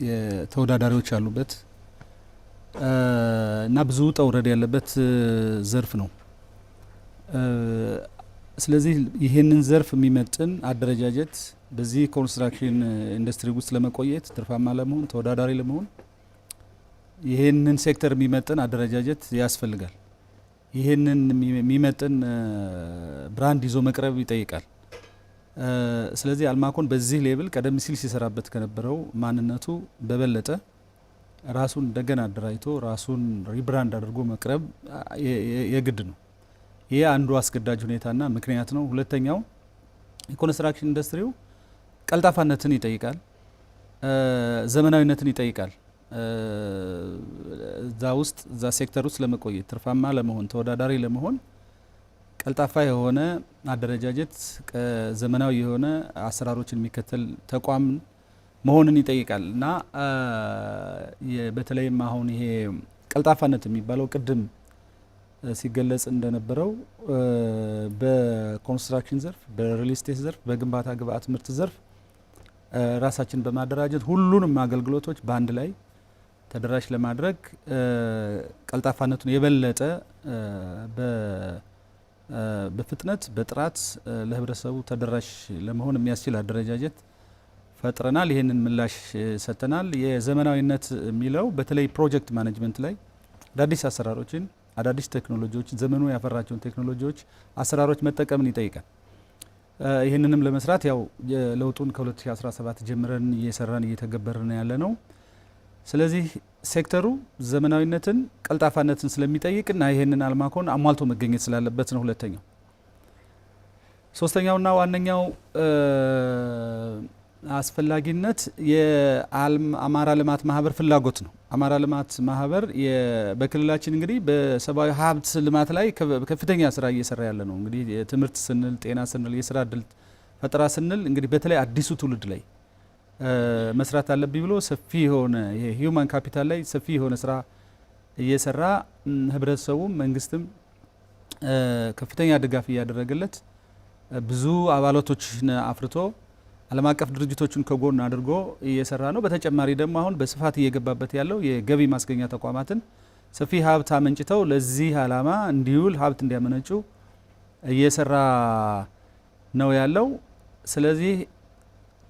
የተወዳዳሪዎች ያሉበት እና ብዙ ውጣ ውረድ ያለበት ዘርፍ ነው። ስለዚህ ይህንን ዘርፍ የሚመጥን አደረጃጀት በዚህ ኮንስትራክሽን ኢንዱስትሪ ውስጥ ለመቆየት ትርፋማ ለመሆን ተወዳዳሪ ለመሆን ይህንን ሴክተር የሚመጥን አደረጃጀት ያስፈልጋል። ይህንን የሚመጥን ብራንድ ይዞ መቅረብ ይጠይቃል። ስለዚህ አልማኮን በዚህ ሌብል ቀደም ሲል ሲሰራበት ከነበረው ማንነቱ በበለጠ ራሱን እንደገና አደራጅቶ ራሱን ሪብራንድ አድርጎ መቅረብ የግድ ነው። ይሄ አንዱ አስገዳጅ ሁኔታና ምክንያት ነው። ሁለተኛው የኮንስትራክሽን ኢንዱስትሪው ቀልጣፋነትን ይጠይቃል፣ ዘመናዊነትን ይጠይቃል። እዛ ሴክተር ውስጥ ለመቆየት ትርፋማ ለመሆን ተወዳዳሪ ለመሆን ቀልጣፋ የሆነ አደረጃጀት ዘመናዊ የሆነ አሰራሮችን የሚከተል ተቋም መሆንን ይጠይቃል እና በተለይም አሁን ይሄ ቀልጣፋነት የሚባለው ቅድም ሲገለጽ እንደነበረው በኮንስትራክሽን ዘርፍ፣ በሪል ስቴት ዘርፍ፣ በግንባታ ግብአት ምርት ዘርፍ ራሳችን በማደራጀት ሁሉንም አገልግሎቶች በአንድ ላይ ተደራሽ ለማድረግ ቀልጣፋነቱን የበለጠ በፍጥነት በጥራት ለህብረተሰቡ ተደራሽ ለመሆን የሚያስችል አደረጃጀት ፈጥረናል። ይህንን ምላሽ ሰጥተናል። የዘመናዊነት የሚለው በተለይ ፕሮጀክት ማኔጅመንት ላይ አዳዲስ አሰራሮችን አዳዲስ ቴክኖሎጂዎች ዘመኑ ያፈራቸውን ቴክኖሎጂዎች አሰራሮች መጠቀምን ይጠይቃል። ይህንንም ለመስራት ያው ለውጡን ከ2017 ጀምረን እየሰራን እየተገበርን ያለ ነው። ስለዚህ ሴክተሩ ዘመናዊነትን ቀልጣፋነትን ስለሚጠይቅና ይህንን አልማኮን አሟልቶ መገኘት ስላለበት ነው ሁለተኛው። ሶስተኛውና ዋነኛው አስፈላጊነት የአማራ ልማት ማህበር ፍላጎት ነው። አማራ ልማት ማህበር በክልላችን እንግዲህ በሰብአዊ ሀብት ልማት ላይ ከፍተኛ ስራ እየሰራ ያለ ነው። እንግዲህ ትምህርት ስንል፣ ጤና ስንል፣ የስራ እድል ፈጠራ ስንል እንግዲህ በተለይ አዲሱ ትውልድ ላይ መስራት አለብኝ ብሎ ሰፊ የሆነ የሂውማን ካፒታል ላይ ሰፊ የሆነ ስራ እየሰራ ህብረተሰቡም መንግስትም ከፍተኛ ድጋፍ እያደረገለት ብዙ አባላቶችን አፍርቶ ዓለም አቀፍ ድርጅቶችን ከጎን አድርጎ እየሰራ ነው። በተጨማሪ ደግሞ አሁን በስፋት እየገባበት ያለው የገቢ ማስገኛ ተቋማትን ሰፊ ሀብት አመንጭተው ለዚህ ዓላማ እንዲውል ሀብት እንዲያመነጩ እየሰራ ነው ያለው። ስለዚህ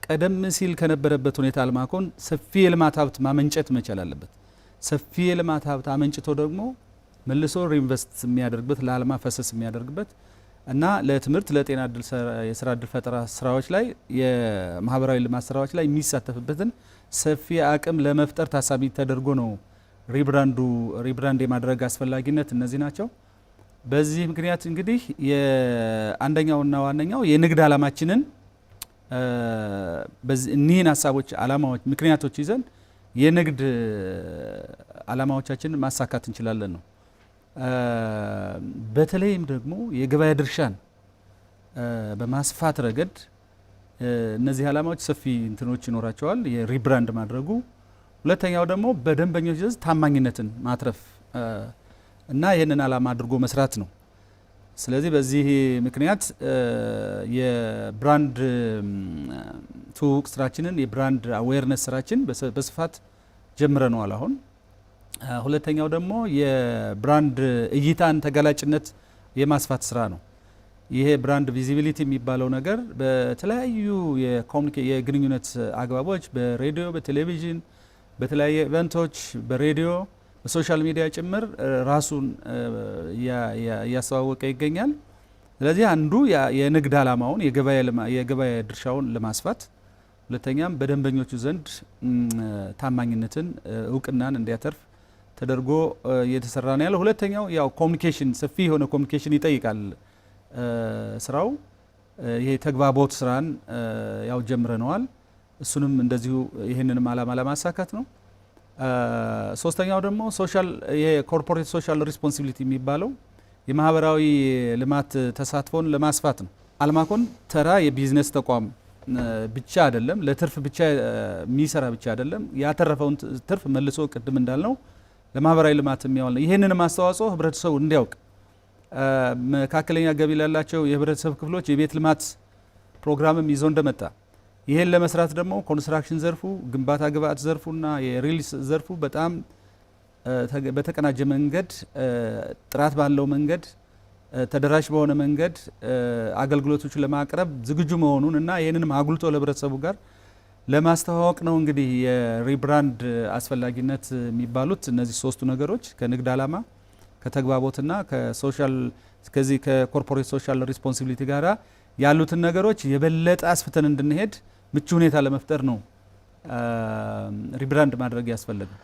ቀደም ሲል ከነበረበት ሁኔታ አልማኮን ሰፊ የልማት ሀብት ማመንጨት መቻል አለበት። ሰፊ የልማት ሀብት አመንጭቶ ደግሞ መልሶ ሪኢንቨስት የሚያደርግበት ለአልማ ፈሰስ የሚያደርግበት እና ለትምህርት ለጤና የስራ እድል ፈጠራ ስራዎች ላይ የማህበራዊ ልማት ስራዎች ላይ የሚሳተፍበትን ሰፊ አቅም ለመፍጠር ታሳቢ ተደርጎ ነው ሪብራንድ የማድረግ አስፈላጊነት እነዚህ ናቸው። በዚህ ምክንያት እንግዲህ የአንደኛውና ዋነኛው የንግድ ዓላማችንን እኒህን ሀሳቦች ዓላማዎች ምክንያቶች ይዘን የንግድ ዓላማዎቻችንን ማሳካት እንችላለን ነው። በተለይም ደግሞ የገበያ ድርሻን በማስፋት ረገድ እነዚህ ዓላማዎች ሰፊ እንትኖች ይኖራቸዋል የሪብራንድ ማድረጉ። ሁለተኛው ደግሞ በደንበኞች ዘንድ ታማኝነትን ማትረፍ እና ይህንን ዓላማ አድርጎ መስራት ነው። ስለዚህ በዚህ ምክንያት የብራንድ ትውውቅ ስራችንን የብራንድ አዌርነስ ስራችን በስፋት ጀምረነዋል አሁን። ሁለተኛው ደግሞ የብራንድ እይታን ተጋላጭነት የማስፋት ስራ ነው። ይሄ ብራንድ ቪዚቢሊቲ የሚባለው ነገር በተለያዩ የግንኙነት አግባቦች በሬዲዮ፣ በቴሌቪዥን፣ በተለያየ ኢቨንቶች፣ በሬዲዮ፣ በሶሻል ሚዲያ ጭምር ራሱን እያስተዋወቀ ይገኛል። ስለዚህ አንዱ የንግድ ዓላማውን የገበያ ድርሻውን ለማስፋት፣ ሁለተኛም በደንበኞቹ ዘንድ ታማኝነትን እውቅናን እንዲያተርፍ ተደርጎ እየተሰራ ነው ያለው። ሁለተኛው ያው ኮሚኒኬሽን ሰፊ የሆነ ኮሚኒኬሽን ይጠይቃል ስራው። ይሄ ተግባቦት ስራን ያው ጀምረነዋል። እሱንም እንደዚሁ ይህንንም ዓላማ ለማሳካት ነው። ሶስተኛው ደግሞ የኮርፖሬት ሶሻል ሪስፖንሲቢሊቲ የሚባለው የማህበራዊ ልማት ተሳትፎን ለማስፋት ነው። አልማኮን ተራ የቢዝነስ ተቋም ብቻ አይደለም፣ ለትርፍ ብቻ የሚሰራ ብቻ አይደለም። ያተረፈውን ትርፍ መልሶ ቅድም እንዳልነው ለማህበራዊ ልማት የሚያውል ነው። ይህንን አስተዋጽኦ ህብረተሰቡ እንዲያውቅ መካከለኛ ገቢ ላላቸው የህብረተሰብ ክፍሎች የቤት ልማት ፕሮግራምም ይዞ እንደመጣ ይህን ለመስራት ደግሞ ኮንስትራክሽን ዘርፉ፣ ግንባታ ግብአት ዘርፉና የሪል ዘርፉ በጣም በተቀናጀ መንገድ ጥራት ባለው መንገድ ተደራሽ በሆነ መንገድ አገልግሎቶችን ለማቅረብ ዝግጁ መሆኑን እና ይህንንም አጉልቶ ለህብረተሰቡ ጋር ለማስተዋወቅ ነው። እንግዲህ የሪብራንድ አስፈላጊነት የሚባሉት እነዚህ ሶስቱ ነገሮች ከንግድ ዓላማ ከተግባቦትና ከዚህ ከኮርፖሬት ሶሻል ሪስፖንሲቢሊቲ ጋራ ያሉትን ነገሮች የበለጠ አስፍተን እንድንሄድ ምቹ ሁኔታ ለመፍጠር ነው ሪብራንድ ማድረግ ያስፈልጋል።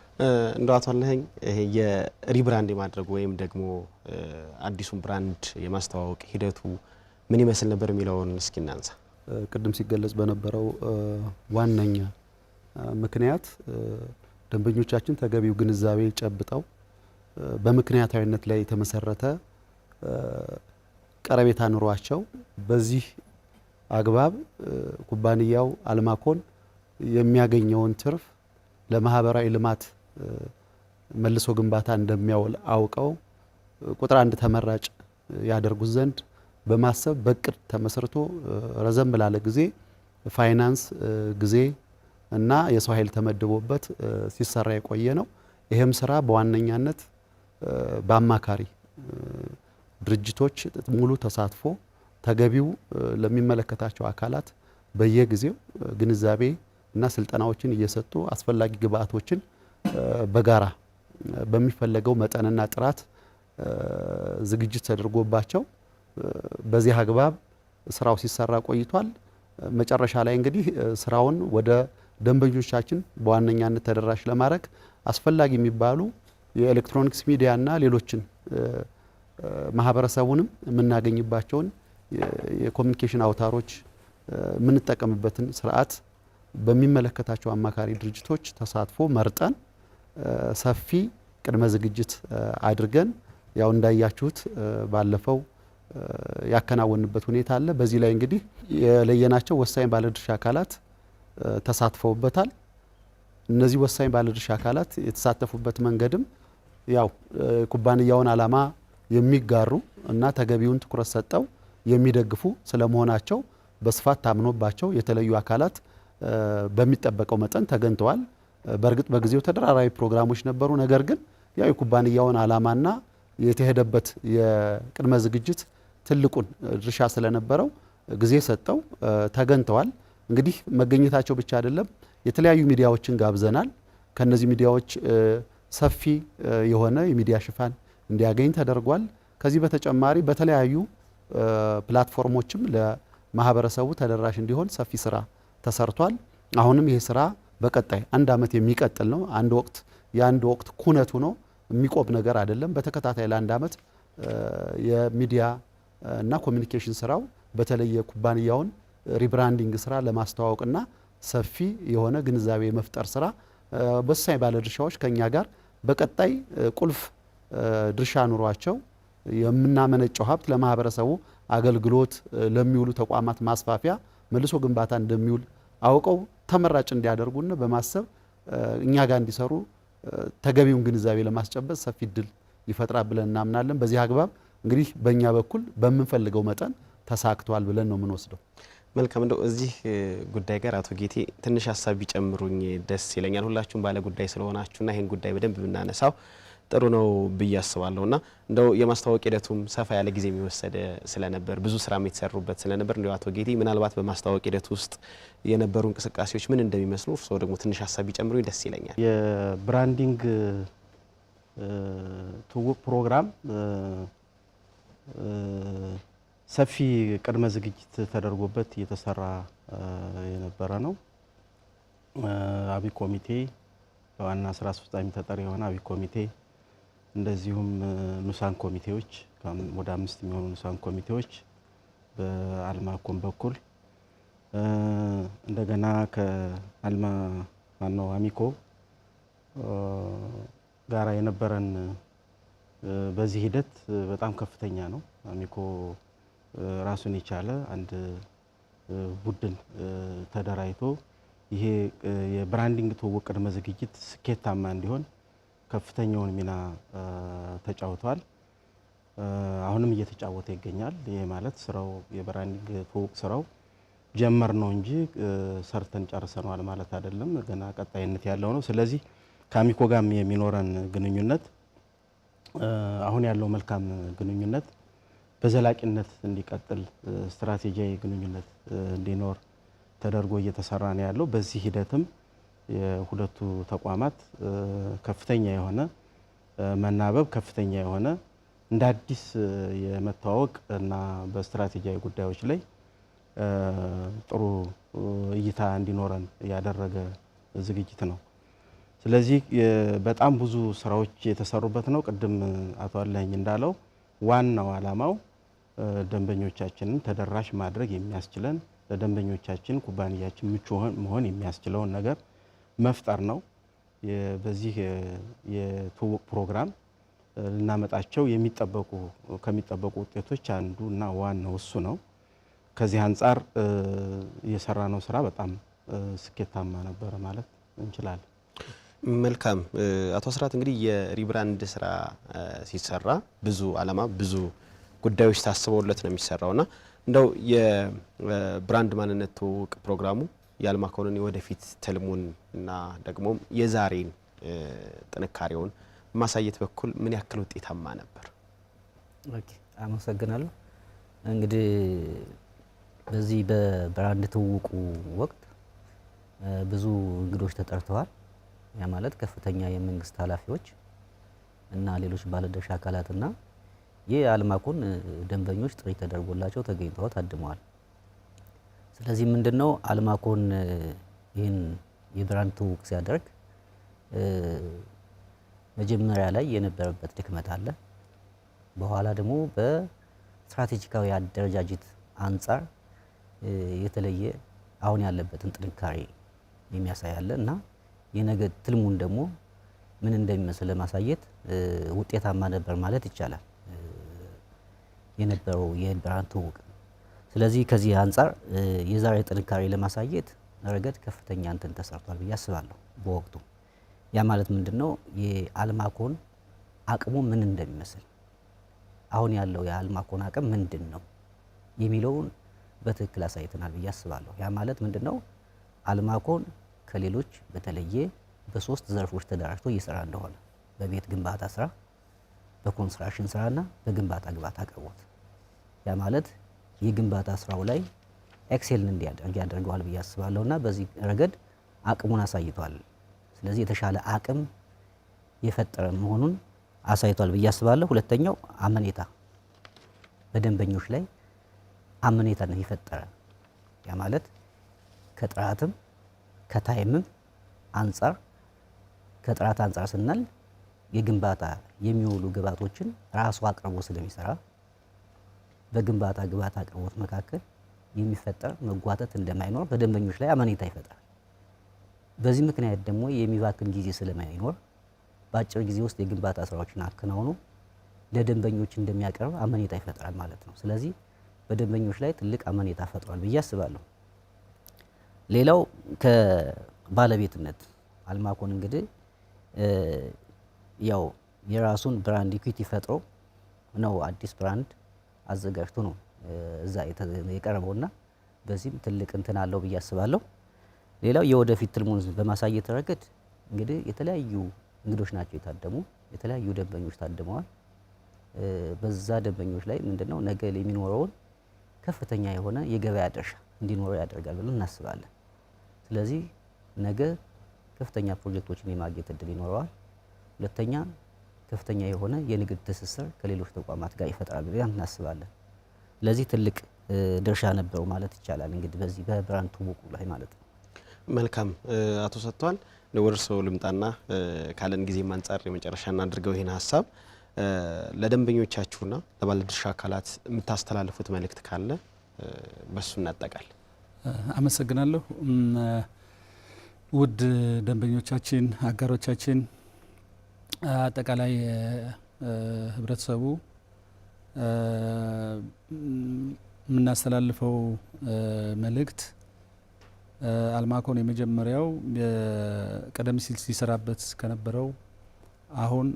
እንደ አቶ አለኸኝ ይሄ የሪብራንድ የማድረግ ወይም ደግሞ አዲሱን ብራንድ የማስተዋወቅ ሂደቱ ምን ይመስል ነበር የሚለውን እስኪ እናንሳ። ቅድም ሲገለጽ በነበረው ዋነኛ ምክንያት ደንበኞቻችን ተገቢው ግንዛቤ ጨብጠው በምክንያታዊነት ላይ የተመሰረተ ቀረቤታ ኑሯቸው በዚህ አግባብ ኩባንያው አልማኮን የሚያገኘውን ትርፍ ለማህበራዊ ልማት መልሶ ግንባታ እንደሚያውል አውቀው ቁጥር አንድ ተመራጭ ያደርጉት ዘንድ በማሰብ በቅድ ተመስርቶ ረዘም ላለ ጊዜ ፋይናንስ ጊዜ እና የሰው ኃይል ተመድቦበት ሲሰራ የቆየ ነው። ይሄም ስራ በዋነኛነት በአማካሪ ድርጅቶች ሙሉ ተሳትፎ ተገቢው ለሚመለከታቸው አካላት በየጊዜው ግንዛቤ እና ስልጠናዎችን እየሰጡ አስፈላጊ ግብአቶችን በጋራ በሚፈለገው መጠንና ጥራት ዝግጅት ተደርጎባቸው በዚህ አግባብ ስራው ሲሰራ ቆይቷል። መጨረሻ ላይ እንግዲህ ስራውን ወደ ደንበኞቻችን በዋነኛነት ተደራሽ ለማድረግ አስፈላጊ የሚባሉ የኤሌክትሮኒክስ ሚዲያና ሌሎችን ማህበረሰቡንም የምናገኝባቸውን የኮሚኒኬሽን አውታሮች የምንጠቀምበትን ስርዓት በሚመለከታቸው አማካሪ ድርጅቶች ተሳትፎ መርጠን ሰፊ ቅድመ ዝግጅት አድርገን ያው እንዳያችሁት ባለፈው ያከናወንበት ሁኔታ አለ። በዚህ ላይ እንግዲህ የለየናቸው ወሳኝ ባለድርሻ አካላት ተሳትፈውበታል። እነዚህ ወሳኝ ባለድርሻ አካላት የተሳተፉበት መንገድም ያው ኩባንያውን ዓላማ የሚጋሩ እና ተገቢውን ትኩረት ሰጠው የሚደግፉ ስለመሆናቸው በስፋት ታምኖባቸው የተለዩ አካላት በሚጠበቀው መጠን ተገኝተዋል። በእርግጥ በጊዜው ተደራራቢ ፕሮግራሞች ነበሩ። ነገር ግን ያው የኩባንያውን ዓላማና የተሄደበት የቅድመ ዝግጅት ትልቁን ድርሻ ስለነበረው ጊዜ ሰጠው ተገኝተዋል። እንግዲህ መገኘታቸው ብቻ አይደለም፣ የተለያዩ ሚዲያዎችን ጋብዘናል። ከነዚህ ሚዲያዎች ሰፊ የሆነ የሚዲያ ሽፋን እንዲያገኝ ተደርጓል። ከዚህ በተጨማሪ በተለያዩ ፕላትፎርሞችም ለማህበረሰቡ ተደራሽ እንዲሆን ሰፊ ስራ ተሰርቷል። አሁንም ይሄ ስራ በቀጣይ አንድ አመት የሚቀጥል ነው። የአንድ ወቅት ኩነቱ ነው፣ የሚቆም ነገር አይደለም። በተከታታይ ለአንድ አመት የሚዲያ እና ኮሚኒኬሽን ስራው በተለይ የኩባንያውን ሪብራንዲንግ ስራ ለማስተዋወቅና ሰፊ የሆነ ግንዛቤ መፍጠር ስራ ወሳኝ ባለድርሻዎች ከኛ ጋር በቀጣይ ቁልፍ ድርሻ ኑሯቸው የምናመነጨው ሀብት ለማህበረሰቡ አገልግሎት ለሚውሉ ተቋማት ማስፋፊያ መልሶ ግንባታ እንደሚውል አውቀው ተመራጭ እንዲያደርጉና በማሰብ እኛ ጋር እንዲሰሩ ተገቢውን ግንዛቤ ለማስጨበጥ ሰፊ እድል ይፈጥራል ብለን እናምናለን። በዚህ አግባብ እንግዲህ በእኛ በኩል በምንፈልገው መጠን ተሳክቷል ብለን ነው የምንወስደው። መልካም። እንደው እዚህ ጉዳይ ጋር አቶ ጌቴ ትንሽ ሀሳብ ቢጨምሩኝ ደስ ይለኛል። ሁላችሁም ባለ ጉዳይ ስለሆናችሁና ይሄን ጉዳይ በደንብ ብናነሳው ጥሩ ነው ብዬ አስባለሁና እንደው የማስተዋወቅ ሂደቱም ሰፋ ያለ ጊዜ የሚወሰደ ስለነበር ብዙ ስራ የተሰሩበት ስለነበር እንደው አቶ ጌቴ ምናልባት በማስተዋወቅ ሂደት ውስጥ የነበሩ እንቅስቃሴዎች ምን እንደሚመስሉ እርስዎ ደግሞ ትንሽ ሀሳብ ቢጨምሩኝ ደስ ይለኛል። የብራንዲንግ ትውውቅ ፕሮግራም ሰፊ ቅድመ ዝግጅት ተደርጎበት እየተሰራ የነበረ ነው። አብይ ኮሚቴ በዋና ስራ አስፈጻሚ ተጠሪ የሆነ አብይ ኮሚቴ እንደዚሁም ንዑሳን ኮሚቴዎች ወደ 5 የሚሆኑ ንዑሳን ኮሚቴዎች በአልማኮም በኩል እንደገና አሚኮ ጋራ የነበረን በዚህ ሂደት በጣም ከፍተኛ ነው። አሚኮ ራሱን የቻለ አንድ ቡድን ተደራጅቶ ይሄ የብራንዲንግ ትውውቅ ቅድመ ዝግጅት ስኬታማ እንዲሆን ከፍተኛውን ሚና ተጫውቷል። አሁንም እየተጫወተ ይገኛል። ይሄ ማለት ስራው የብራንዲንግ ትውውቅ ስራው ጀመር ነው እንጂ ሰርተን ጨርሰናል ማለት አይደለም። ገና ቀጣይነት ያለው ነው። ስለዚህ ከአሚኮ ጋር የሚኖረን ግንኙነት አሁን ያለው መልካም ግንኙነት በዘላቂነት እንዲቀጥል ስትራቴጂያዊ ግንኙነት እንዲኖር ተደርጎ እየተሰራ ነው ያለው። በዚህ ሂደትም የሁለቱ ተቋማት ከፍተኛ የሆነ መናበብ፣ ከፍተኛ የሆነ እንደ አዲስ የመተዋወቅ እና በስትራቴጂያዊ ጉዳዮች ላይ ጥሩ እይታ እንዲኖረን ያደረገ ዝግጅት ነው። ስለዚህ በጣም ብዙ ስራዎች የተሰሩበት ነው። ቅድም አቶ አለኝ እንዳለው ዋናው ዓላማው ደንበኞቻችንን ተደራሽ ማድረግ የሚያስችለን ለደንበኞቻችን ኩባንያችን ምቹ መሆን የሚያስችለውን ነገር መፍጠር ነው። በዚህ የትውውቅ ፕሮግራም ልናመጣቸው ከሚጠበቁ ውጤቶች አንዱ እና ዋናው እሱ ነው። ከዚህ አንጻር የሰራነው ስራ በጣም ስኬታማ ነበረ ማለት እንችላለን። መልካም። አቶ አስራት እንግዲህ የሪብራንድ ስራ ሲሰራ ብዙ ዓላማ ብዙ ጉዳዮች ታስበውለት ነው የሚሰራውና እንደው የብራንድ ማንነት ትውውቅ ፕሮግራሙ የአልማኮንን የወደፊት ትልሙን እና ደግሞ የዛሬን ጥንካሬውን ማሳየት በኩል ምን ያክል ውጤታማ ነበር? ኦኬ፣ አመሰግናለሁ። እንግዲህ በዚህ በብራንድ ትውውቁ ወቅት ብዙ እንግዶች ተጠርተዋል። ያ ማለት ከፍተኛ የመንግስት ኃላፊዎች እና ሌሎች ባለድርሻ አካላትና የአልማኮን ደንበኞች ጥሪ ተደርጎላቸው ተገኝተው ታድመዋል። ስለዚህ ምንድነው አልማኮን ይህን የብራንድ ትውውቅ ሲያደርግ መጀመሪያ ላይ የነበረበት ድክመት አለ። በኋላ ደግሞ በስትራቴጂካዊ አደረጃጀት አንጻር የተለየ አሁን ያለበትን ጥንካሬ የሚያሳይ አለ እና የነገ ትልሙን ደግሞ ምን እንደሚመስል ለማሳየት ውጤታማ ነበር ማለት ይቻላል የነበረው የብራንድ ትውውቅ። ስለዚህ ከዚህ አንጻር የዛሬ ጥንካሬ ለማሳየት ረገድ ከፍተኛ እንትን ተሰርቷል ብዬ አስባለሁ በወቅቱ። ያ ማለት ምንድነው የአልማኮን አቅሙ ምን እንደሚመስል አሁን ያለው የአልማኮን አቅም ምንድነው የሚለውን በትክክል አሳይተናል ብዬ አስባለሁ። ያ ማለት ምንድነው አልማኮን ከሌሎች በተለየ በሶስት ዘርፎች ተደራጅቶ እየሰራ እንደሆነ በቤት ግንባታ ስራ፣ በኮንስትራክሽን ስራና በግንባታ ግብዓት አቅርቦት። ያ ማለት የግንባታ ስራው ላይ ኤክሴልን እንዲያደርግ ያደርገዋል ብዬ አስባለሁና በዚህ ረገድ አቅሙን አሳይቷል። ስለዚህ የተሻለ አቅም የፈጠረ መሆኑን አሳይቷል ብዬ አስባለሁ። ሁለተኛው አመኔታ፣ በደንበኞች ላይ አመኔታን የፈጠረ ያ ማለት ከጥራትም ከታይምም አንጻር ከጥራት አንጻር ስናል የግንባታ የሚውሉ ግብዓቶችን ራሱ አቅርቦ ስለሚሰራ በግንባታ ግብዓት አቅርቦት መካከል የሚፈጠር መጓተት እንደማይኖር በደንበኞች ላይ አመኔታ ይፈጥራል። በዚህ ምክንያት ደግሞ የሚባክን ጊዜ ስለማይኖር በአጭር ጊዜ ውስጥ የግንባታ ስራዎችን አከናውኖ ለደንበኞች እንደሚያቀርብ አመኔታ ይፈጥራል ማለት ነው። ስለዚህ በደንበኞች ላይ ትልቅ አመኔታ ፈጥሯል ብዬ አስባለሁ። ሌላው ከባለቤትነት አልማኮን እንግዲህ ያው የራሱን ብራንድ ኢኩዊቲ ፈጥሮ ነው አዲስ ብራንድ አዘጋጅቶ ነው እዛ የቀረበውና በዚህም ትልቅ እንትን አለው ብዬ አስባለሁ። ሌላው የወደፊት ትልሙን በማሳየት ረገድ እንግዲህ የተለያዩ እንግዶች ናቸው የታደሙ፣ የተለያዩ ደንበኞች ታድመዋል። በዛ ደንበኞች ላይ ምንድነው ነገ የሚኖረውን ከፍተኛ የሆነ የገበያ ድርሻ እንዲኖረው ያደርጋል ብለን እናስባለን። ስለዚህ ነገ ከፍተኛ ፕሮጀክቶችን የማግኘት እድል ይኖረዋል። ሁለተኛ ከፍተኛ የሆነ የንግድ ትስስር ከሌሎች ተቋማት ጋር ይፈጥራል ብለን እናስባለን። ስለዚህ ትልቅ ድርሻ ነበረው ማለት ይቻላል እንግዲህ በዚህ በብራንድ ትውውቁ ላይ ማለት ነው። መልካም አቶ ሰጥቷል። ወደ እርስዎ ልምጣና ካለን ጊዜም አንጻር የመጨረሻ እናድርገው ይሄን ሀሳብ ለደንበኞቻችሁና ለባለድርሻ አካላት የምታስተላልፉት መልእክት ካለ በሱ እናጠቃል። አመሰግናለሁ። ውድ ደንበኞቻችን፣ አጋሮቻችን፣ አጠቃላይ ህብረተሰቡ የምናስተላልፈው መልእክት አልማኮን የመጀመሪያው ቀደም ሲል ሲሰራበት ከነበረው አሁን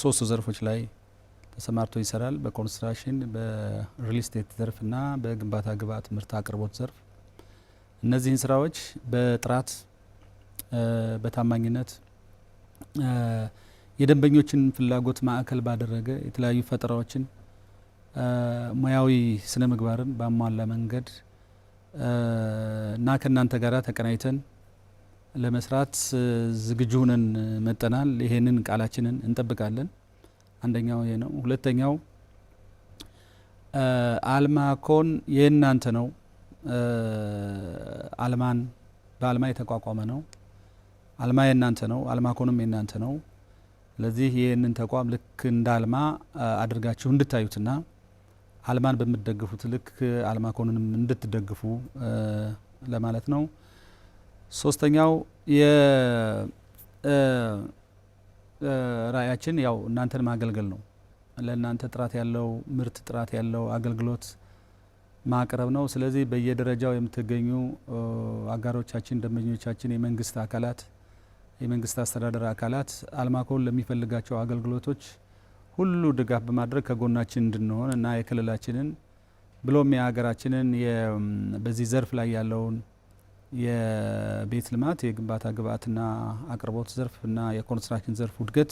ሶስት ዘርፎች ላይ ተሰማርቶ ይሰራል። በኮንስትራክሽን፣ በሪል ስቴት ዘርፍና በግንባታ ግብዓት ምርት አቅርቦት ዘርፍ። እነዚህን ስራዎች በጥራት በታማኝነት የደንበኞችን ፍላጎት ማዕከል ባደረገ የተለያዩ ፈጠራዎችን ሙያዊ ስነ ምግባርን ባሟላ መንገድ እና ከእናንተ ጋር ተቀናይተን ለመስራት ዝግጁ ሆነን መጠናል። ይሄንን ቃላችንን እንጠብቃለን። አንደኛው ይሄ ነው። ሁለተኛው አልማኮን የእናንተ ነው። አልማን በአልማ የተቋቋመ ነው። አልማ የእናንተ ነው። አልማኮንም የእናንተ ነው። ስለዚህ ይህንን ተቋም ልክ እንደ አልማ አድርጋችሁ እንድታዩትና አልማን በምትደግፉት ልክ አልማኮንንም እንድትደግፉ ለማለት ነው። ሶስተኛው ራዕያችን ያው እናንተን ማገልገል ነው። ለእናንተ ጥራት ያለው ምርት፣ ጥራት ያለው አገልግሎት ማቅረብ ነው። ስለዚህ በየደረጃው የምትገኙ አጋሮቻችን፣ ደንበኞቻችን፣ የመንግስት አካላት፣ የመንግስት አስተዳደር አካላት አልማኮን ለሚፈልጋቸው አገልግሎቶች ሁሉ ድጋፍ በማድረግ ከጎናችን እንድንሆን እና የክልላችንን ብሎም የሀገራችንን በዚህ ዘርፍ ላይ ያለውን የቤት ልማት፣ የግንባታ ግብዓትና አቅርቦት ዘርፍ እና የኮንስትራክሽን ዘርፍ እድገት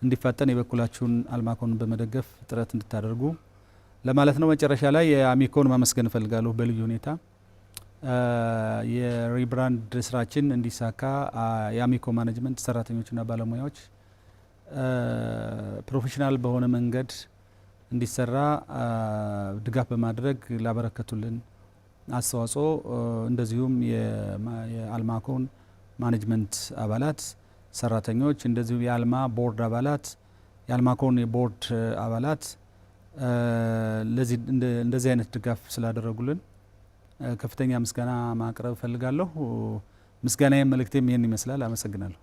እንዲፋጠን የበኩላችሁን አልማኮን በመደገፍ ጥረት እንድታደርጉ ለማለት ነው። መጨረሻ ላይ የአሚኮን ማመስገን እፈልጋለሁ። በልዩ ሁኔታ የሪብራንድ ስራችን እንዲሳካ የአሚኮ ማኔጅመንት ሰራተኞችና ባለሙያዎች ፕሮፌሽናል በሆነ መንገድ እንዲሰራ ድጋፍ በማድረግ ላበረከቱልን አስተዋጽኦ እንደዚሁም የአልማኮን ማኔጅመንት አባላት ሰራተኞች እንደዚሁም የአልማ ቦርድ አባላት የአልማኮን የቦርድ አባላት እንደዚህ አይነት ድጋፍ ስላደረጉልን ከፍተኛ ምስጋና ማቅረብ ፈልጋለሁ። ምስጋናዬ መልእክቴም ይሄን ይመስላል። አመሰግናለሁ።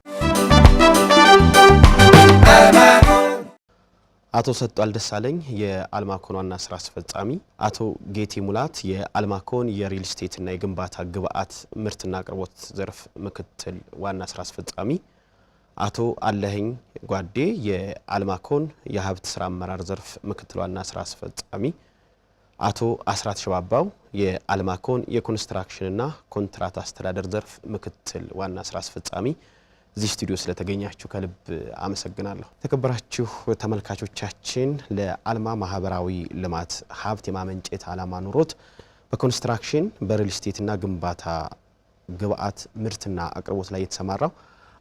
አቶ ሰጧል ደሳለኝ የአልማኮን ዋና ስራ አስፈጻሚ፣ አቶ ጌቴ ሙላት የአልማኮን የሪል ስቴትና የግንባታ ግብአት ምርትና አቅርቦት ዘርፍ ምክትል ዋና ስራ አስፈጻሚ፣ አቶ አለህኝ ጓዴ የአልማኮን የሀብት ስራ አመራር ዘርፍ ምክትል ዋና ስራ አስፈጻሚ፣ አቶ አስራት ሸባባው የአልማኮን የኮንስትራክሽንና ኮንትራት አስተዳደር ዘርፍ ምክትል ዋና ስራ አስፈጻሚ እዚህ ስቱዲዮ ስለተገኛችሁ ከልብ አመሰግናለሁ። ተከበራችሁ ተመልካቾቻችን ለአልማ ማህበራዊ ልማት ሀብት የማመንጨት ዓላማ ኑሮት በኮንስትራክሽን በሪል ስቴትና ግንባታ ግብአት ምርትና አቅርቦት ላይ የተሰማራው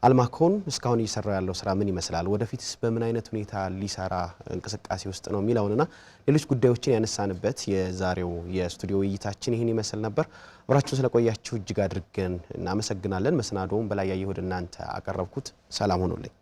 አልማኮን እስካሁን እየሰራ ያለው ስራ ምን ይመስላል፣ ወደፊትስ በምን አይነት ሁኔታ ሊሰራ እንቅስቃሴ ውስጥ ነው የሚለውንና ሌሎች ጉዳዮችን ያነሳንበት የዛሬው የስቱዲዮ ውይይታችን ይህን ይመስል ነበር። አብራችሁን ስለቆያችሁ እጅግ አድርገን እናመሰግናለን። መሰናዶውን በላይ ያየሁ ወደ እናንተ አቀረብኩት። ሰላም ሆኖልኝ